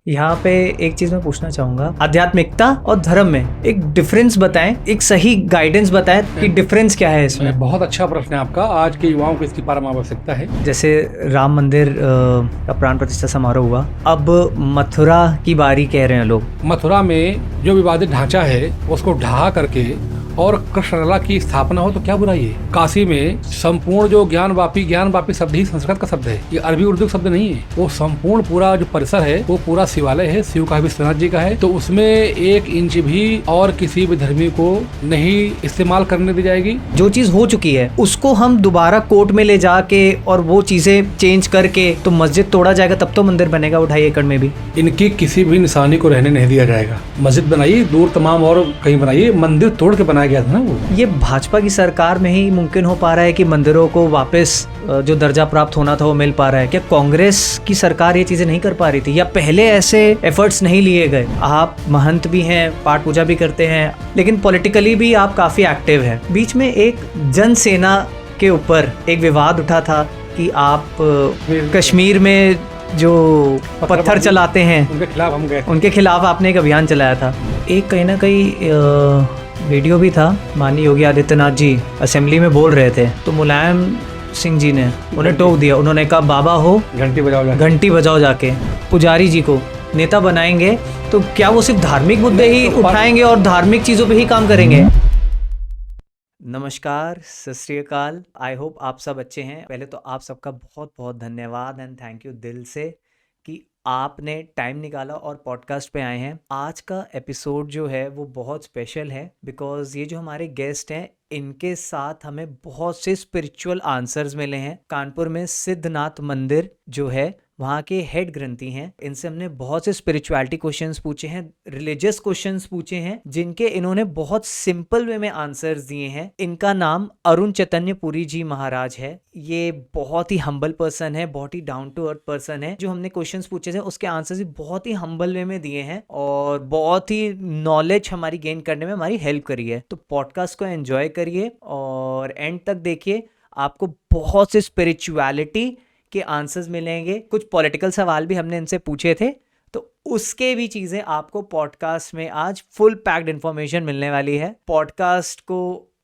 यहाँ पे एक चीज मैं पूछना चाहूंगा, आध्यात्मिकता और धर्म में एक डिफरेंस बताएं, एक सही गाइडेंस बताएं कि डिफरेंस क्या है इसमें। बहुत अच्छा प्रश्न है आपका। आज के युवाओं को इसकी परम आवश्यकता है। जैसे राम मंदिर का प्राण प्रतिष्ठा समारोह हुआ, अब मथुरा की बारी कह रहे हैं लोग। मथुरा में जो विवादित ढांचा है उसको ढहा करके और कृष्णलला की स्थापना हो तो क्या बुराई है। काशी में संपूर्ण जो ज्ञान वापी शब्द ही संस्कृत का शब्द है, ये अरबी उर्दू शब्द नहीं है। वो संपूर्ण पूरा जो परिसर है वो पूरा शिवालय है, शिव का विश्वनाथ जी का है। तो उसमें 1 इंच भी और किसी भी धर्मी को नहीं इस्तेमाल करने दी जाएगी। जो चीज हो चुकी है उसको हम दोबारा कोर्ट में ले जाके और वो चीजें चेंज करके तो मस्जिद तोड़ा जाएगा, तब तो मंदिर बनेगा वो 2.5 एकड़ में भी। इनकी किसी भी निशानी को रहने नहीं दिया जाएगा। मस्जिद बनाइए, दूर तमाम और कहीं बनाइए, मंदिर तोड़ के बनाया गया था ना वो। ये भाजपा की सरकार में ही मुमकिन हो पा रहा है कि मंदिरों को वापस जो दर्जा प्राप्त होना था वो मिल पा रहा है। क्या कांग्रेस की सरकार ये चीजें नहीं कर पा रही थी, या पहले ऐसे एफर्ट्स नहीं लिए गए? आप महंत भी हैं, पाठ पूजा भी करते हैं, लेकिन पॉलिटिकली भी आप काफी एक्टिव हैं। बीच में एक जनसेना के ऊपर एक विवाद उठा था कि आप कश्मीर में जो पत्थर चलाते हैं उनके खिलाफ हम गए। उनके खिलाफ आपने एक अभियान चलाया था। एक कहीं ना कहीं वीडियो भी था, माननीय योगी आदित्यनाथ जी असेंबली में बोल रहे थे तो मुलायम सिंह जी ने उन्हें टोक दिया। उन्होंने कहा बाबा हो घंटी बजाओ जाके, पुजारी जी को नेता बनाएंगे तो क्या वो सिर्फ धार्मिक मुद्दे ही उठाएंगे और धार्मिक चीजों पे ही काम करेंगे? नमस्कार, सत श्री अकाल। आई होप आप सब अच्छे हैं। पहले तो आप सबका बहुत बहुत धन्यवाद एंड थैंक यू दिल से कि आपने टाइम निकाला और पॉडकास्ट पे आए हैं। आज का एपिसोड जो है वो बहुत स्पेशल है बिकॉज ये जो हमारे गेस्ट हैं इनके साथ हमें बहुत से स्पिरिचुअल आंसर्स मिले हैं। कानपुर में सिद्धनाथ मंदिर जो है वहाँ के हेड ग्रंथी हैं। इनसे हमने बहुत से स्पिरिचुअलिटी क्वेश्चंस पूछे हैं, रिलीजियस क्वेश्चंस पूछे हैं, जिनके इन्होंने बहुत सिंपल वे में आंसर्स दिए हैं। इनका नाम अरुण चैतन्य पुरी जी महाराज है। ये बहुत ही हम्बल पर्सन है, बहुत ही डाउन टू अर्थ पर्सन है। जो हमने क्वेश्चंस पूछे थे उसके आंसर्स भी बहुत ही हम्बल वे में दिए हैं और बहुत ही नॉलेज हमारी गेन करने में हमारी हेल्प करी है। तो पॉडकास्ट को एंजॉय करिए और एंड तक देखिए, आपको बहुत से स्पिरिचुअलिटी के आंसर्स मिलेंगे। कुछ पॉलिटिकल सवाल भी हमने इनसे पूछे थे तो उसके भी चीज़ें आपको पॉडकास्ट में आज फुल पैक्ड इन्फॉर्मेशन मिलने वाली है। पॉडकास्ट को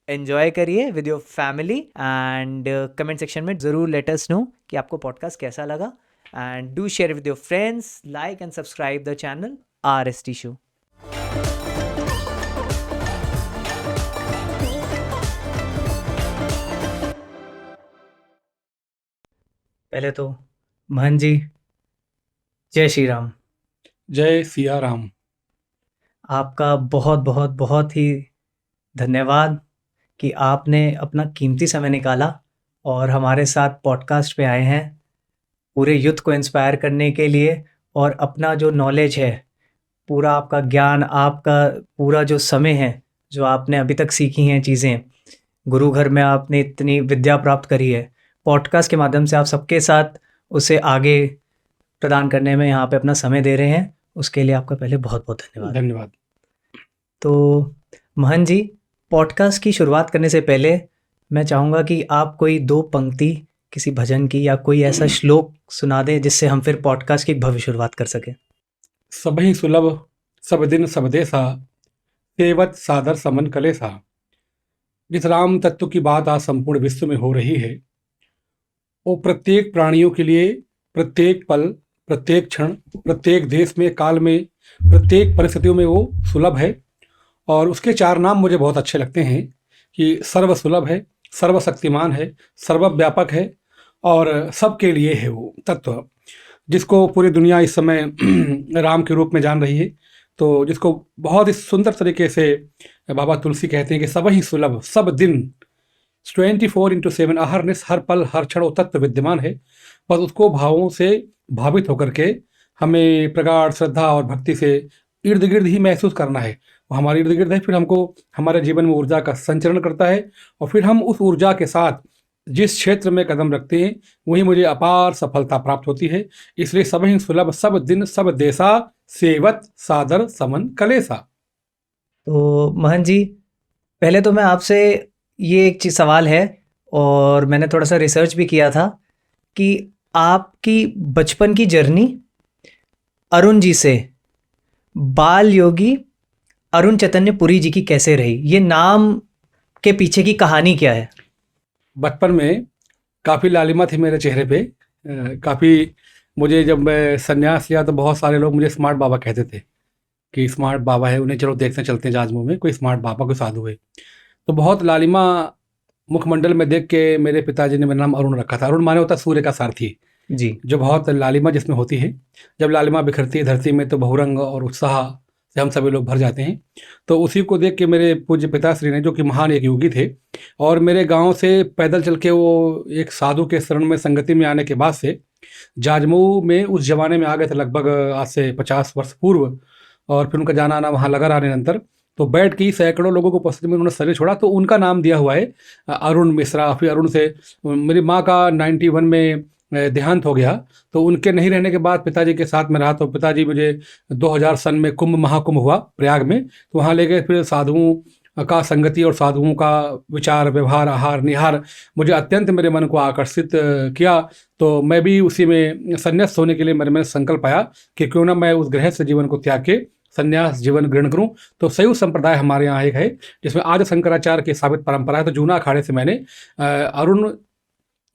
एंजॉय करिए with your family and comment section में ज़रूर लेट अस नो कि आपको पॉडकास्ट कैसा लगा and do share with your friends, like and subscribe the channel RST show. पहले तो महन जी, जय श्री राम। जय सिया राम। आपका बहुत बहुत बहुत ही धन्यवाद कि आपने अपना कीमती समय निकाला और हमारे साथ पॉडकास्ट पे आए हैं पूरे यूथ को इंस्पायर करने के लिए। और अपना जो नॉलेज है, पूरा आपका ज्ञान, आपका पूरा जो समय है, जो आपने अभी तक सीखी हैं चीज़ें, गुरु घर में आपने इतनी विद्या प्राप्त करी है, पॉडकास्ट के माध्यम से आप सबके साथ उसे आगे प्रदान करने में यहाँ पे अपना समय दे रहे हैं। उसके लिए आपका पहले बहुत बहुत धन्यवाद। तो महन जी, पॉडकास्ट की शुरुआत करने से पहले मैं चाहूँगा कि आप कोई 2 पंक्ति किसी भजन की या कोई ऐसा श्लोक सुना दें जिससे हम फिर पॉडकास्ट की भव्य शुरुआत कर सकें। सबहि सुलभ सब दिन सब देसा, सेवत सादर समन कलेसा। जिस राम तत्व की बात आज संपूर्ण विश्व में हो रही है वो प्रत्येक प्राणियों के लिए, प्रत्येक पल, प्रत्येक क्षण, प्रत्येक देश में, काल में, प्रत्येक परिस्थितियों में वो सुलभ है। और उसके 4 नाम मुझे बहुत अच्छे लगते हैं कि सर्व सुलभ है, सर्वशक्तिमान है, सर्वव्यापक है और सबके लिए है वो तत्व, जिसको पूरी दुनिया इस समय राम के रूप में जान रही है। तो जिसको बहुत ही सुंदर तरीके से बाबा तुलसी कहते हैं कि सब ही सुलभ सब दिन 24/7 अहरनिश, हर पल हर क्षण वो तत्व विद्यमान है। बस उसको भावों से भावित होकर के हमें प्रगाढ़ श्रद्धा और भक्ति से इर्द गिर्द ही महसूस करना है। वो हमारे इर्द गिर्द है, फिर हमको हमारे जीवन में ऊर्जा का संचरण करता है और फिर हम उस ऊर्जा के साथ जिस क्षेत्र में कदम रखते हैं वहीं मुझे अपार सफलता प्राप्त होती है। इसलिए सब ही सुलभ सब दिन सब देसा, सेवत सादर समन कलेसा। तो महन जी, पहले तो मैं आपसे ये एक चीज़ सवाल है और मैंने थोड़ा सा रिसर्च भी किया था कि आपकी बचपन की जर्नी अरुण जी से, बाल योगी अरुण चैतन्य पुरी जी की कैसे रही? ये नाम के पीछे की कहानी क्या है? बचपन में काफ़ी लालिमा थी मेरे चेहरे पे। काफ़ी मुझे जब मैं संन्यास लिया तो बहुत सारे लोग मुझे स्मार्ट बाबा कहते थे कि स्मार्ट बाबा है, उन्हें चलो देखने चलते हैं जाजमऊ में, कोई स्मार्ट बाबा कोई साधु है। तो बहुत लालिमा मुखमंडल में देख के मेरे पिताजी ने मेरा नाम अरुण रखा था। अरुण माने होता है सूर्य का सारथी, जी। जो बहुत लालिमा जिसमें होती है। जब लालिमा बिखरती है धरती में तो बहुरंग और उत्साह से हम सभी लोग भर जाते हैं। तो उसी को देख के मेरे पूज्य पिताश्री ने, जो कि महान एक योगी थे, और मेरे गांव से पैदल चल के वो एक साधु के शरण में संगति में आने के बाद से जाजमऊ में उस जमाने में आ गए थे, लगभग आज से 50 वर्ष पूर्व। और फिर उनका जाना आना वहाँ लगा रहने निरंतर। तो बैठ के ही सैकड़ों लोगों को उपस्थिति में उन्होंने शरीर छोड़ा, तो उनका नाम दिया हुआ है अरुण मिश्रा। फिर अरुण से मेरी माँ का 91 में देहांत हो गया। तो उनके नहीं रहने के बाद पिताजी के साथ में रहा। तो पिताजी मुझे 2000 सन में कुंभ महाकुंभ हुआ प्रयाग में, तो वहाँ ले गए। फिर साधुओं का संगति और साधुओं का विचार व्यवहार आहार निहार मुझे अत्यंत मेरे मन को आकर्षित किया। तो मैं भी उसी में संन्यास्त होने के लिए मेरे में संकल्प आया कि क्यों ना मैं उस गृहस्थ जीवन को त्याग के संन्यास जीवन ग्रहण करूं। तो संयुक्त संप्रदाय हमारे यहाँ एक है जिसमें आदि शंकराचार्य की साबित परंपरा है। तो जूना अखाड़े से मैंने अरुण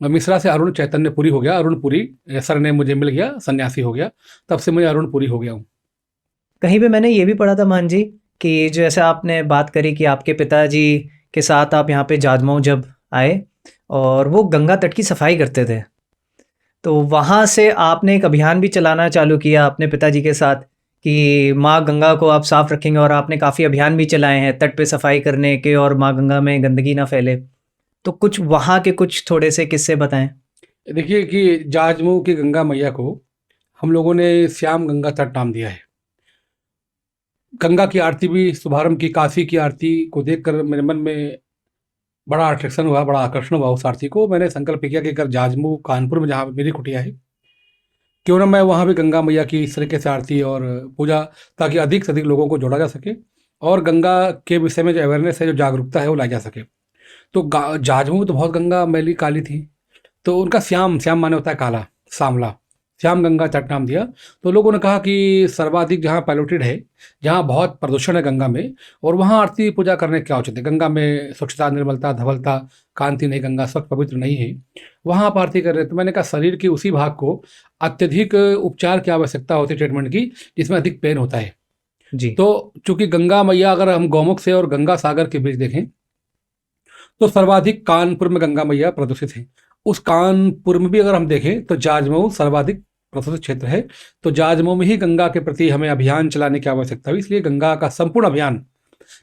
मिश्रा से अरुण चैतन्य पुरी हो गया। अरुण पुरी सरनेम मुझे मिल गया, सन्यासी हो गया। तब से मैं अरुण पुरी हो गया हूँ। कहीं पे मैंने ये भी पढ़ा था मान जी कि जैसे आपने बात करी कि आपके पिताजी के साथ आप यहाँ पे जाजमऊ जब आए और वो गंगा तट की सफाई करते थे, तो वहाँ से आपने एक अभियान भी चलाना चालू किया अपने पिताजी के साथ कि माँ गंगा को आप साफ रखेंगे, और आपने काफ़ी अभियान भी चलाए हैं तट पे सफाई करने के और माँ गंगा में गंदगी ना फैले। तो कुछ वहाँ के कुछ थोड़े से किस्से बताएं। देखिए कि जाजमऊ की गंगा मैया को हम लोगों ने श्याम गंगा तट नाम दिया है। गंगा की आरती भी शुभारंभ की, काशी की आरती को देखकर मेरे मन में बड़ा अट्रैक्शन हुआ, बड़ा आकर्षण हुआ उस आरती को। मैंने संकल्प किया कि अगर जाजमऊ कानपुर में जहाँ मेरी कुटिया है, क्यों ना मैं वहाँ भी गंगा मैया की इस तरीके से आरती और पूजा, ताकि अधिक से अधिक लोगों को जोड़ा जा सके और गंगा के विषय में जो अवेयरनेस है, जो जागरूकता है, वो लाई जा सके। तो जाजमऊ तो बहुत गंगा मैली काली थी, तो उनका श्याम, श्याम माने होता है काला, सांवला, श्याम गंगा तट नाम दिया। तो लोगों ने कहा कि सर्वाधिक जहाँ पॉल्यूटेड है, जहाँ बहुत प्रदूषण है गंगा में, और वहाँ आरती पूजा करने क्या उचित है। गंगा में स्वच्छता, निर्मलता, धवलता, कांति नहीं, गंगा स्वच्छ पवित्र नहीं है, वहाँ आप आरती कर रहे हैं। तो मैंने कहा शरीर के उसी भाग को अत्यधिक उपचार की आवश्यकता होती है, ट्रीटमेंट की, जिसमें अधिक पेन होता है। जी। तो चूंकि गंगा मैया, अगर हम गौमुख से और गंगा सागर के बीच देखें तो सर्वाधिक कानपुर में गंगा मैया प्रदूषित है। उस कानपुर में भी अगर हम देखें तो जाजमऊ सर्वाधिक प्रदूषित क्षेत्र है। तो जाजमऊ में ही गंगा के प्रति हमें अभियान चलाने की आवश्यकता है। इसलिए गंगा का संपूर्ण अभियान,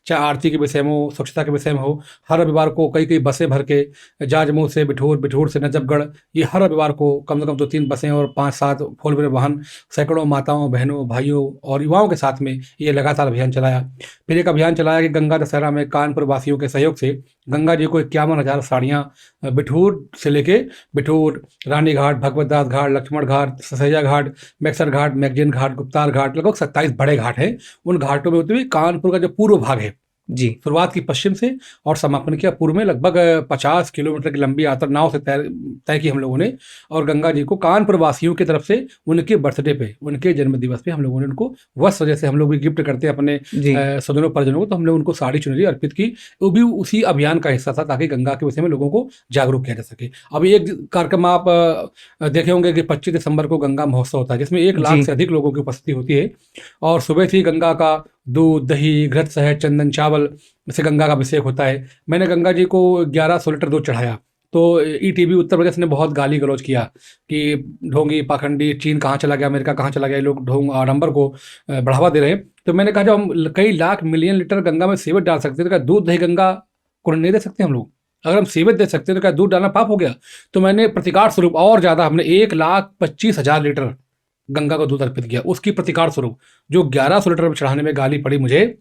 चाहे आरती के विषय में हो, स्वच्छता के विषय में हो, हर रविवार को कई कई बसें भर के जाजमऊ से बिठूर, बिठूर से नजफगढ़, ये हर रविवार को कम से कम 2-3 बसें और 5-7 फोर व्हीलर वाहन सैकड़ों माताओं, बहनों, भाइयों और युवाओं के साथ में ये लगातार अभियान चलाया। फिर एक अभियान चलाया कि गंगा दशहरा में कानपुर वासियों के सहयोग से गंगा जी को 51,000 साड़ियाँ बिठूर से लेके बिठूर, रानीघाट, भगवतदास घाट, लक्ष्मण घाट, ससैया घाट, मैक्सर घाट, मैगजीन घाट, गुप्तार घाट, लगभग 27 बड़े घाट हैं। उन घाटों में होते हुए कानपुर का जो पूर्व भाग है, जी। शुरुआत की पश्चिम से और समापन किया पूर्व में, लगभग 50 किलोमीटर की लंबी यात्रा नाव से तय की हम लोगों ने। और गंगा जी को कानपुर वासियों की तरफ से उनके बर्थडे पे, उनके जन्म दिवस पे हम लोगों ने उनको वस्त्र, जैसे हम लोग भी गिफ्ट करते हैं अपने जी। स्वजनों परिजनों को, तो हमने उनको साड़ी चुनरी अर्पित की। वो भी उसी अभियान का हिस्सा था, ताकि गंगा के विषय में लोगों को जागरूक किया जा सके। अभी एक कार्यक्रम आप देखे होंगे कि 25 दिसंबर को गंगा महोत्सव होता है, जिसमें 1 लाख जी। से अधिक लोगों की उपस्थिति होती है। और सुबह से ही गंगा का दूध, दही, घृत, शहद, चंदन, चावल से गंगा का अभिषेक होता है। मैंने गंगा जी को 1100 लीटर दूध चढ़ाया। तो ईटीवी उत्तर प्रदेश ने बहुत गाली गलौज किया कि ढोंगी, पाखंडी, चीन कहाँ चला गया, अमेरिका कहाँ चला गया, ये लोग ढोंग आडंबर को बढ़ावा दे रहे हैं। तो मैंने कहा, जब हम कई लाख मिलियन लीटर गंगा में सीवेज डाल सकते हैं, तो क्या दूध दही गंगा को नहीं दे सकते हम लोग? अगर हम सीवेज दे सकते हैं तो क्या दूध डालना पाप हो गया? तो मैंने प्रतिकार स्वरूप और ज़्यादा, हमने 1,25,000 लीटर गंगा को दूध अर्पित किया। उसकी प्रतिकार स्वरूप जो 1100 लीटर चढ़ाने में गाली पड़ी मुझे,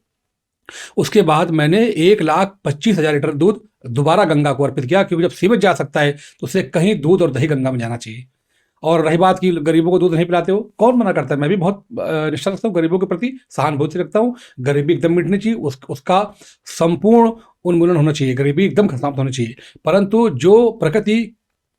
उसके बाद मैंने 1,25,000 लीटर दूध दोबारा गंगा को अर्पित किया, क्योंकि जब सीवेज जा सकता है तो उससे कहीं दूध और दही गंगा में जाना चाहिए। और रही बात कि गरीबों को दूध नहीं पिलाते हो, कौन मना करता है? मैं भी बहुत निष्ठा रखता हूँ, गरीबों के प्रति सहानुभूति रखता हूँ। गरीबी एकदम मिटनी चाहिए, उसका संपूर्ण उन्मूलन होना चाहिए, गरीबी एकदम समाप्त होनी चाहिए। परंतु जो प्रकृति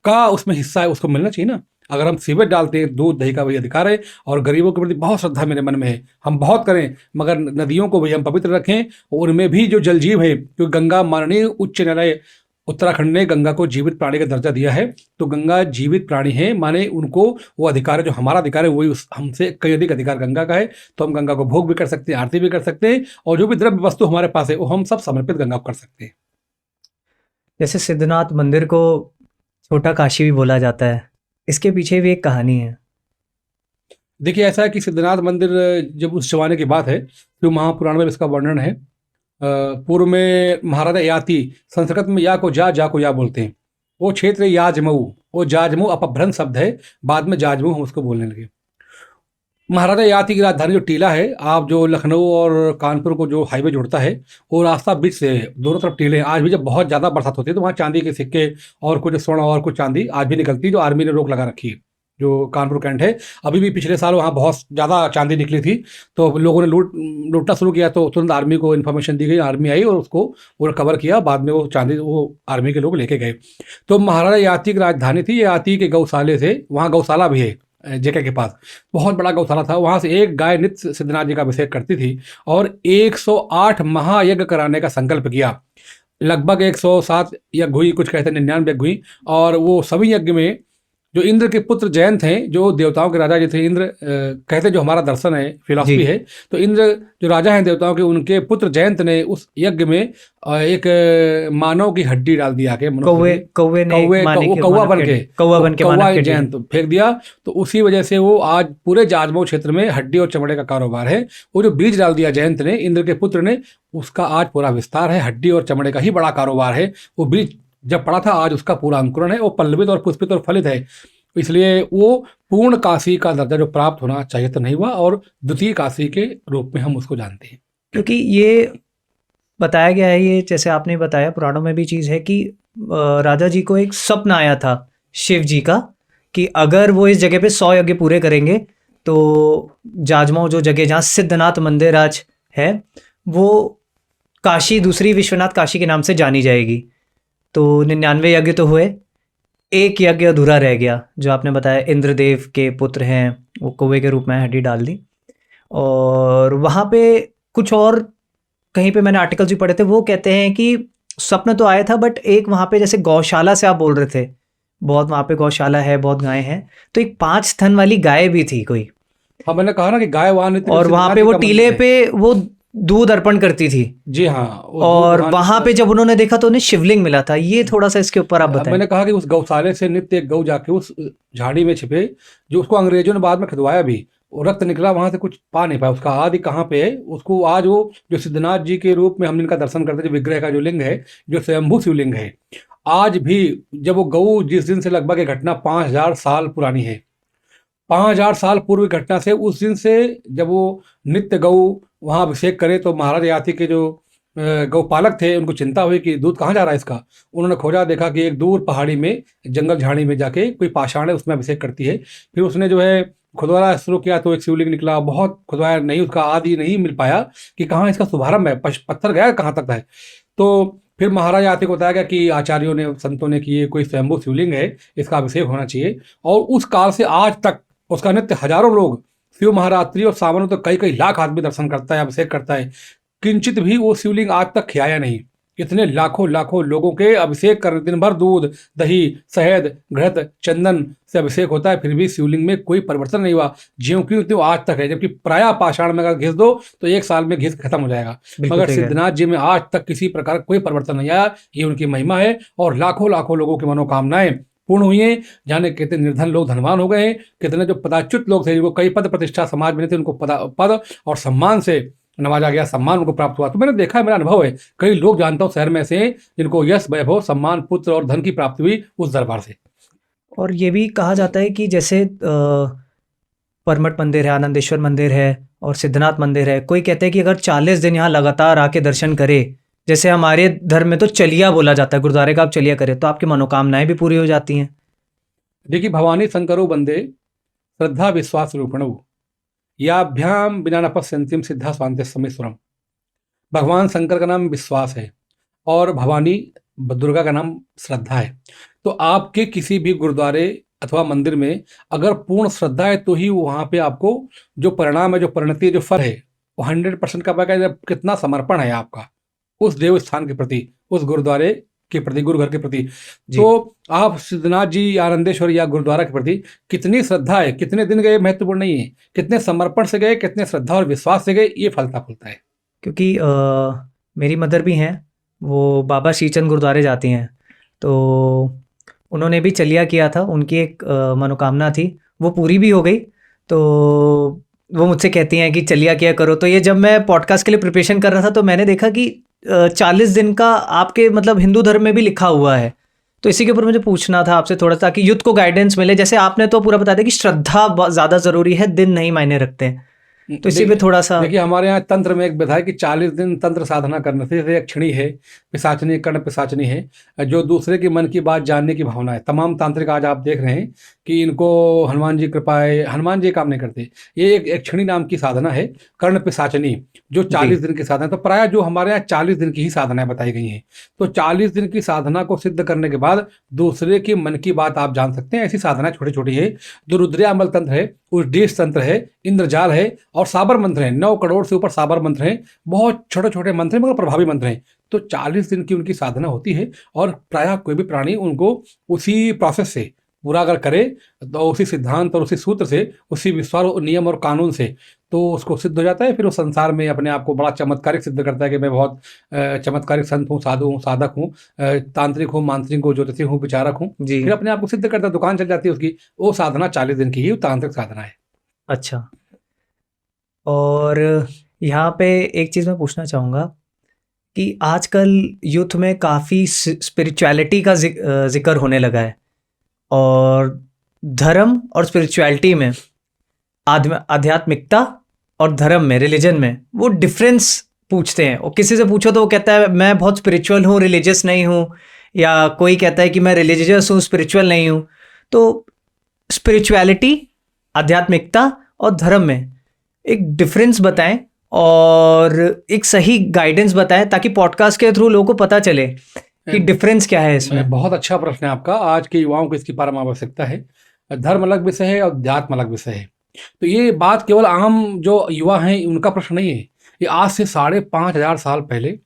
का उसमें हिस्सा है उसको मिलना चाहिए ना। अगर हम सीवेज डालते हैं, दूध दही का वही अधिकार है। और गरीबों के प्रति बहुत श्रद्धा मेरे मन में है, हम बहुत करें, मगर नदियों को भी हम पवित्र रखें। और उनमें भी जो जल जीव है, क्योंकि गंगा माननीय उच्च न्यायालय उत्तराखंड ने गंगा को जीवित प्राणी का दर्जा दिया है, तो गंगा जीवित प्राणी है, माने उनको वो अधिकार है जो हमारा अधिकार है, वही हमसे कई अधिक अधिकार गंगा का है। तो हम गंगा को भोग भी कर सकते हैं, आरती भी कर सकते हैं, और जो भी द्रव्य वस्तु हमारे पास है वो हम सब समर्पित गंगा को कर सकते हैं। जैसे सिद्धनाथ मंदिर को छोटा काशी भी बोला जाता है, इसके पीछे भी एक कहानी है। देखिए, ऐसा है कि सिद्धनाथ मंदिर जब उस जमाने की बात है, तो महापुराण में इसका वर्णन है। पूर्व में महाराजा याति, संस्कृत में या को जा बोलते हैं, वो क्षेत्र याजमऊ, वो जाजमऊ अपभ्रंश शब्द है, बाद में जाजमऊ हम उसको बोलने लगे। महाराजा याति की राजधानी जो टीला है, आप जो लखनऊ और कानपुर को जो हाईवे जोड़ता है, वो रास्ता बीच से है, दोनों तरफ टीले हैं। आज भी जब बहुत ज़्यादा बरसात होती है तो वहाँ चांदी के सिक्के और कुछ स्वर्ण और कुछ चांदी आज भी निकलती है, जो आर्मी ने रोक लगा रखी है। जो कानपुर कैंट है, अभी भी पिछले साल वहाँ बहुत ज़्यादा चांदी निकली थी, तो लोगों ने लूटना शुरू किया, तो तुरंत आर्मी को इन्फॉर्मेशन दी गई, आर्मी आई और उसको वो कवर किया, बाद में वो चांदी वो आर्मी के लोग लेके गए। तो महाराजा याति की राजधानी थी, याति के गौशाले से, वहाँ गौशाला भी है जेके के पास, बहुत बड़ा गौशाला था। वहाँ से एक गाय नित्य सिद्धनाथ जी का अभिषेक करती थी, और 108 महायज्ञ कराने का संकल्प किया। लगभग 107 यज्ञ हुई, कुछ कहते हैं 99 यज्ञ हुई। और वो सभी यज्ञ में जो इंद्र के पुत्र जयंत हैं, जो देवताओं के राजा जी थे, इंद्र कहते जो हमारा दर्शन है, फिलॉसफी है, तो इंद्र जो राजा हैं देवताओं के, उनके पुत्र जयंत ने उस यज्ञ में एक मानव की हड्डी डाल दी आके, कौवा बन के जयंत फेंक दिया। तो उसी वजह से वो आज पूरे जाजमऊ क्षेत्र में हड्डी और चमड़े का कारोबार है। वो जो बीज डाल दिया जयंत ने, इंद्र के पुत्र ने, उसका आज पूरा विस्तार है, हड्डी और चमड़े का ही बड़ा कारोबार है। वो बीज जब पड़ा था, आज उसका पूरा अंकुरण है, वो पल्लवित और पुष्पित और फलित है। इसलिए वो पूर्ण काशी का दर्जा जो प्राप्त होना चाहिए तो नहीं हुआ, और द्वितीय काशी के रूप में हम उसको जानते हैं। क्योंकि ये बताया गया है, ये जैसे आपने बताया, पुराणों में भी चीज़ है कि राजा जी को एक स्वप्न आया था शिव जी का, कि अगर वो इस जगह पे 100 यज्ञ पूरे करेंगे तो जाजमऊ जो जगह जहाँ सिद्धनाथ मंदिर आज है, वो काशी, दूसरी विश्वनाथ काशी के नाम से जानी जाएगी। तो 99 यज्ञ तो हुए, एक यज्ञ अधूरा रह गया, जो आपने बताया इंद्रदेव के पुत्र हैं, वो कौवे के रूप में हड्डी डाल दी। और वहाँ पे कुछ और कहीं पे मैंने आर्टिकल्स भी पढ़े थे, वो कहते हैं कि स्वप्न तो आया था, बट एक वहाँ पे जैसे गौशाला से आप बोल रहे थे, बहुत वहाँ पे गौशाला है, बहुत गायें हैं, तो एक 5 स्तन वाली गाय भी थी कोई। हाँ, मैंने कहा ना कि गाय वहाँ, और वहाँ पे वो टीले पे वो दूध अर्पण करती थी। जी हाँ। और वहां पे जब उन्होंने देखा तो उन्हें शिवलिंग मिला था। ये थोड़ा सा इसके ऊपर आप बताएं। मैंने कहा कि उस गौशाले से नित्य गौ जाके उस झाड़ी में छिपे, जो उसको अंग्रेजों ने बाद में खिदवाया भी, वो रक्त निकला, वहां से कुछ पा नहीं पाया, उसका आदि कहाँ पे है उसको। आज वो जो सिद्धनाथ जी के रूप में हम इनका दर्शन करते हैं, जो विग्रह का जो लिंग है, जो स्वयंभू शिवलिंग है, आज भी जब वो गौ, जिस दिन से लगभग एक घटना 5000 साल पुरानी है, 5000 साल पूर्व की घटना से, उस दिन से जब वो नित्य गौ वहाँ अभिषेक करे, तो महाराज याति के जो गौपालक थे, उनको चिंता हुई कि दूध कहाँ जा रहा है इसका। उन्होंने खोजा, देखा कि एक दूर पहाड़ी में, जंगल झाड़ी में जाके कोई पाषाण है, उसमें अभिषेक करती है। फिर उसने जो है खुदवाना शुरू किया, तो एक शिवलिंग निकला। बहुत खुदवाया, नहीं, उसका आदि नहीं मिल पाया कि कहाँ इसका शुभारंभ है, पत्थर गया कहाँ तक है। तो फिर महाराज याति को बताया गया कि आचार्यों ने, संतों ने, कि ये कोई स्वयंभू शिवलिंग है, इसका अभिषेक होना चाहिए। और उस काल से आज तक उसका नित्य हजारों लोग, शिव महारात्रि और सावन तो कई कई लाख आदमी दर्शन करता है, अभिषेक करता है। किंचित भी वो शिवलिंग आज तक खियाया नहीं। इतने लाखों लाखों लोगों के अभिषेक कर, दिन भर दूध दही शहद घृत चंदन से अभिषेक होता है, फिर भी शिवलिंग में कोई परिवर्तन नहीं हुआ, ज्यों क्यों त्यों आज तक है। जबकि प्रायः पाषाण में अगर घिस दो तो 1 साल में घिस खत्म हो जाएगा, मगर सिद्धनाथ जी में आज तक किसी प्रकार कोई परिवर्तन नहीं आया। ये उनकी महिमा है, और लाखों लाखों लोगों की मनोकामनाएं पूर्ण हुई हैं। जाने कितने निर्धन लोग धनवान हो गए हैं, कितने जो पदाच्युत लोग थे, जिनको कई पद प्रतिष्ठा समाज में थे, उनको पद और सम्मान से नवाजा गया, सम्मान उनको प्राप्त हुआ। तो मैंने देखा है, मेरा अनुभव है, कई लोग जानता हूँ शहर में ऐसे हैं जिनको यश, वैभव, सम्मान, पुत्र और धन की प्राप्ति हुई उस दरबार से। और ये भी कहा जाता है कि जैसे परमठ मंदिर है, आनंदेश्वर मंदिर है और सिद्धनाथ मंदिर है, कोई कहते हैं कि अगर 40 दिन यहाँ लगातार आके दर्शन करे, जैसे हमारे धर्म में तो चलिया बोला जाता है, गुरुद्वारे का आप चलिया करें तो आपकी मनोकामनाएं भी पूरी हो जाती हैं। देखिए, भवानी शंकरो बंदे श्रद्धा विश्वास रूपणो याभ्याम बिना नपस्यंतिम सिद्धा स्वांत समेश्वरम। भगवान शंकर का नाम विश्वास है, और भवानी दुर्गा का नाम श्रद्धा है। तो आपके किसी भी गुरुद्वारे अथवा मंदिर में अगर पूर्ण श्रद्धा है तो ही वहाँ पे आपको जो परिणाम है, जो परिणति है, जो फल है, वो 100% का पाएगा। कितना समर्पण है आपका उस देव स्थान के प्रति, उस गुरुद्वारे के प्रति, गुरु घर के प्रति। जी। तो आप सिद्धनाथ जी, आनंदेश्वर या गुरुद्वारा के प्रति कितनी श्रद्धा है, कितने दिन गए महत्वपूर्ण नहीं है, कितने समर्पण से गए, कितने श्रद्धा और विश्वास से गए, ये फलता फूलता है। क्योंकि मेरी मदर भी हैं, वो बाबा श्रीचंद गुरुद्वारे जाती हैं, तो उन्होंने भी चलिया किया था। उनकी एक मनोकामना थी, वो पूरी भी हो गई। तो वो मुझसे कहती हैं कि चलिया किया करो। तो ये जब मैं पॉडकास्ट के लिए प्रिपरेशन कर रहा था तो मैंने देखा कि 40 दिन का आपके मतलब हिंदू धर्म में भी लिखा हुआ है। तो इसी के ऊपर मुझे पूछना था आपसे थोड़ा, ताकि यूथ को गाइडेंस मिले। जैसे आपने तो पूरा बता दिया कि श्रद्धा ज़्यादा ज़रूरी है, दिन नहीं मायने रखते हैं। तो इसी पे थोड़ा सा देखिए, हमारे यहाँ तंत्र में एक विधा है कि 40 दिन तंत्र साधना करने से। जैसे यक्षिणी है, पिशाचनी, कर्ण पिशाचनी है, जो दूसरे के मन की बात जानने की भावना है। तमाम तांत्रिक आज आप देख रहे हैं कि इनको हनुमान जी कृपा है, हनुमान जी काम नहीं करते। ये एक यक्षिणी नाम की साधना है, कर्ण पिशाचनी, जो 40 दिन की साधना है। तो प्राय जो हमारे यहाँ 40 दिन की ही साधनाएं बताई गई हैं। तो 40 दिन की साधना को सिद्ध करने के बाद दूसरे के मन की बात आप जान सकते हैं। ऐसी साधनाएं छोटी छोटी है। जो रुद्रयामल तंत्र है, उद्देश तंत्र है, इंद्रजाल है और साबर मंत्र है। 9 करोड़ से ऊपर साबर मंत्र हैं। बहुत छोटे छोटे मंत्र हैं मगर प्रभावी मंत्र हैं। तो 40 दिन की उनकी साधना होती है और प्रायः कोई भी प्राणी उनको उसी प्रोसेस से पूरा अगर करे, तो उसी सिद्धांत और उसी सूत्र से, उसी विश्वास और नियम और कानून से, तो उसको सिद्ध हो जाता है। फिर वो संसार में अपने आप को बड़ा चमत्कारिक सिद्ध करता है कि मैं बहुत चमत्कारिक संत हूँ, साधु हूँ, साधक हूँ, तांत्रिक हूँ, मांत्रिक हूँ, ज्योतिषी हूँ, विचारक हूँ। जी। फिर अपने आप को सिद्ध करता है, दुकान चल जाती है उसकी। वो साधना 40 दिन की ही तांत्रिक साधना है। अच्छा। और यहाँ पे एक चीज़ मैं पूछना चाहूँगा कि आजकल यूथ में काफ़ी स्पिरिचुअलिटी का जिक्र होने लगा है, और धर्म और स्पिरिचुअलिटी में, आध्यात्मिकता और धर्म में, रिलीजन में वो डिफरेंस पूछते हैं। और किसी से पूछो तो वो कहता है मैं बहुत स्पिरिचुअल हूँ, रिलीजियस नहीं हूँ, या कोई कहता है कि मैं रिलीजियस हूँ, स्पिरिचुअल नहीं हूँ। तो स्पिरिचुअलिटी, आध्यात्मिकता और धर्म में एक डिफरेंस बताएं और एक सही गाइडेंस बताएं, ताकि पॉडकास्ट के थ्रू लोगों को पता चले कि डिफरेंस क्या है इसमें। बहुत अच्छा प्रश्न है आपका। आज के युवाओं को इसकी परम आवश्यकता है। धर्म अलग विषय है और अध्यात्म अलग विषय है। तो ये बात केवल आम जो युवा हैं उनका प्रश्न नहीं है। ये आज से 5,500 साल पहले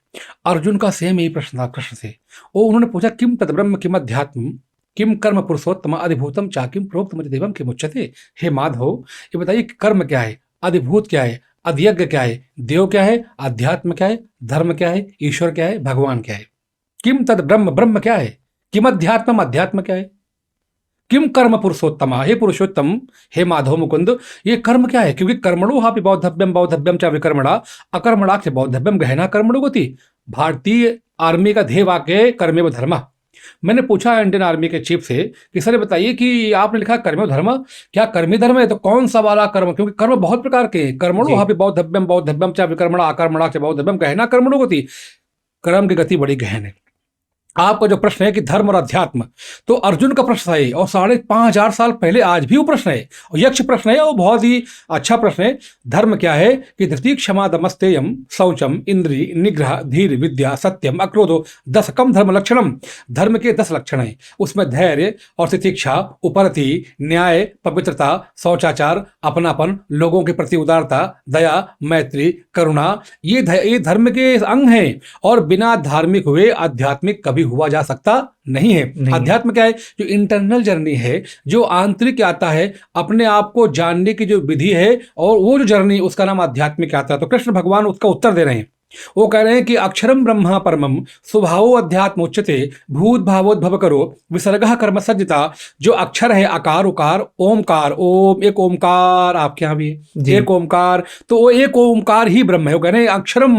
अर्जुन का सेम यही प्रश्न था कृष्ण से। वो उन्होंने पूछा, किम तद्ब्रह्म किम अध्यात्म किम कर्म पुरुषोत्तम अधिभूतम चा किम प्रोक्त मज देवम किम उच्यते। हे माधव, ये बताइए कर्म क्या है, अधिभूत क्या है, अधियज्ञ क्या है, देव क्या है, अध्यात्म क्या है, धर्म क्या है, ईश्वर क्या है, भगवान क्या है। किम तद ब्रह्म, ब्रह्म क्या है, किम अध्यात्म, अध्यात्म क्या है, किम कर्म पुरुषोत्तम, हे पुरुषोत्तम, हे माधव मुकुंद, ये कर्म क्या है। क्योंकि कर्मणो हापि बौद्धव्यम बौद्धव्यम चा विकर्मणा अकर्मणाक्ष बौद्धव्यम गहना कर्मणो गति। भारतीय आर्मी का ध्येय वाक्य है कर्मेव धर्म। मैंने पूछा इंडियन आर्मी के चीफ से कि सर बताइए कि आपने लिखा कर्मेव धर्म, क्या कर्मी धर्म है? तो कौन सा वाला कर्म? क्योंकि कर्म बहुत प्रकार के हैं। कर्मणो हापि बौद्धव्यम बौद्धव्यम चा विकर्मणा अकर्मणाक्ष बौद्धव्यम गहना कर्मणो गति। कर्म की गति बड़ी गहन है। आपका जो प्रश्न है कि धर्म और अध्यात्म, तो अर्जुन का प्रश्न है और 5,500 साल पहले आज भी वो प्रश्न है और यक्ष प्रश्न है। वो बहुत ही अच्छा प्रश्न है। धर्म क्या है कि धृति क्षमा दमस्तेयम शौचम इंद्रिय निग्रह धीर विद्या सत्यम अक्रोधो 10 कम धर्म लक्षणम। धर्म के 10 लक्षण हैं। उसमें धैर्य और तितिक्षा, उपरति, न्याय, पवित्रता, शौचाचार, अपनापन, लोगों के प्रति उदारता, दया, मैत्री, करुणा, ये धर्म के अंग हैं। और बिना धार्मिक हुए आध्यात्मिक कभी हुआ जा सकता नहीं है। अध्यात्म क्या है? जो इंटरनल जर्नी है, जो आंतरिक आता है, अपने आप को जानने की जो विधि है, और वो जो जर्नी, उसका नाम आध्यात्मिक आता है। तो कृष्ण भगवान उसका उत्तर दे रहे हैं। वो कह रहे हैं कि अक्षरम ब्रह्मा परमम स्वभावो अध्यात्म उच्यते भूत भावोद्भव करो विसर्गः कर्म सज्जता। जो अक्षर है, आकार उकार ओमकार, ओम एक ओमकार आपके यहाँ भी है, एक ओमकार। तो वो एक ओमकार ही ब्रह्म है। वो कह रहे हैं अक्षरम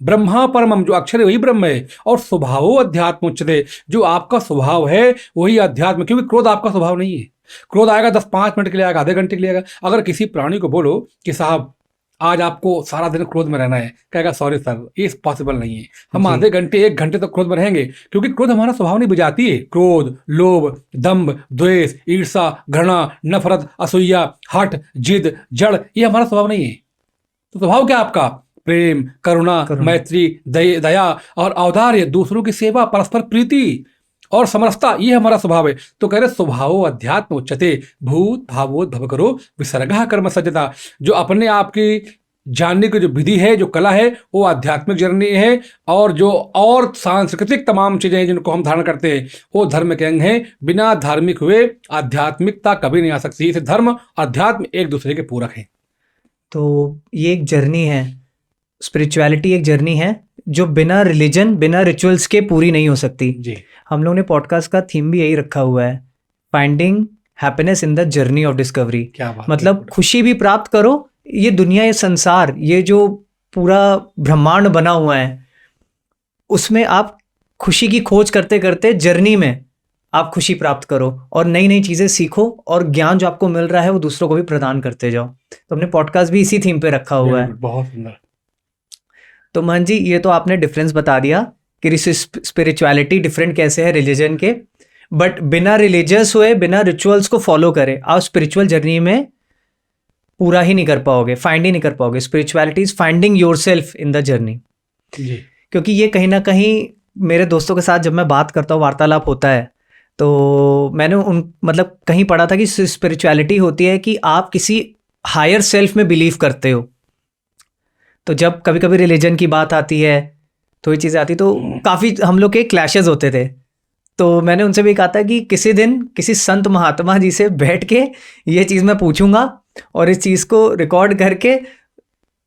ब्रह्मा परमम, जो अक्षर है वही ब्रह्म है। और स्वभावो अध्यात्म उच्यते, जो आपका स्वभाव है वही अध्यात्म। क्योंकि क्रोध आपका स्वभाव नहीं है। क्रोध आएगा 10-5 मिनट के लिए आएगा, आधे घंटे के लिए आएगा। अगर किसी प्राणी को बोलो कि साहब आज आपको सारा दिन क्रोध में रहना है, कहेगा सॉरी सर, ये पॉसिबल नहीं है। हम आधे घंटे 1 घंटे तक क्रोध में रहेंगे, क्योंकि क्रोध हमारा स्वभाव नहीं बुझाती है। क्रोध, लोभ, दंभ, द्वेष, ईर्षा, घृणा, नफरत, असूया, हठ, जिद, जड़, ये हमारा स्वभाव नहीं है। तो स्वभाव क्या आपका? प्रेम, करुणा, मैत्री, दया और औदार्य, दूसरों की सेवा, परस्पर प्रीति और समरसता, ये हमारा स्वभाव है। तो कह रहे स्वभावो अध्यात्म उच्यते भूत भावोद्भव करो विसर्गा कर्म सज्जता। जो अपने आप की जानने की जो विधि है, जो कला है, वो आध्यात्मिक जर्नी है। और जो और सांस्कृतिक तमाम चीजें हैं जिनको हम धारण करते हैं, वो धर्म के अंग हैं। बिना धार्मिक हुए आध्यात्मिकता कभी नहीं आ सकती। इसे धर्म अध्यात्म एक दूसरे के पूरक हैं। तो ये एक जर्नी है, स्पिरिचुअलिटी एक जर्नी है जो बिना रिलीजन, बिना रिचुअल्स के पूरी नहीं हो सकती। जी, हम लोग ने पॉडकास्ट का थीम भी यही रखा हुआ है, finding happiness in the journey of discovery. क्या बात मतलब खुशी भी प्राप्त करो। ये दुनिया, ये संसार, ये जो पूरा ब्रह्मांड बना हुआ है, उसमें आप खुशी की खोज करते करते जर्नी में आप खुशी प्राप्त करो और नई नई चीज़ें सीखो, और ज्ञान जो आपको मिल रहा है वो दूसरों को भी प्रदान करते जाओ। तो हमने पॉडकास्ट भी इसी थीम पे रखा हुआ है। बहुत सुंदर। तो मान जी, ये तो आपने डिफरेंस बता दिया कि स्पिरिचुअलिटी डिफरेंट कैसे है रिलीजन के, बट बिना रिलीजियस हुए, बिना रिचुअल्स को फॉलो करे आप स्पिरिचुअल जर्नी में पूरा ही नहीं कर पाओगे, फाइंड ही नहीं कर पाओगे। Spirituality is finding yourself in the journey. जी, क्योंकि ये कहीं ना कहीं मेरे दोस्तों के साथ जब मैं बात करता हूँ, वार्तालाप होता है, तो मैंने मतलब कहीं पढ़ा था कि स्पिरिचुअलिटी होती है कि आप किसी हायर सेल्फ में बिलीव करते हो। तो जब कभी कभी रिलीजन की बात आती है, थोड़ी चीज़ें आती, तो काफ़ी हम लोग के क्लैशेस होते थे। तो मैंने उनसे भी कहा था कि किसी दिन किसी संत महात्मा जी से बैठ के ये चीज़ मैं पूछूंगा और इस चीज़ को रिकॉर्ड करके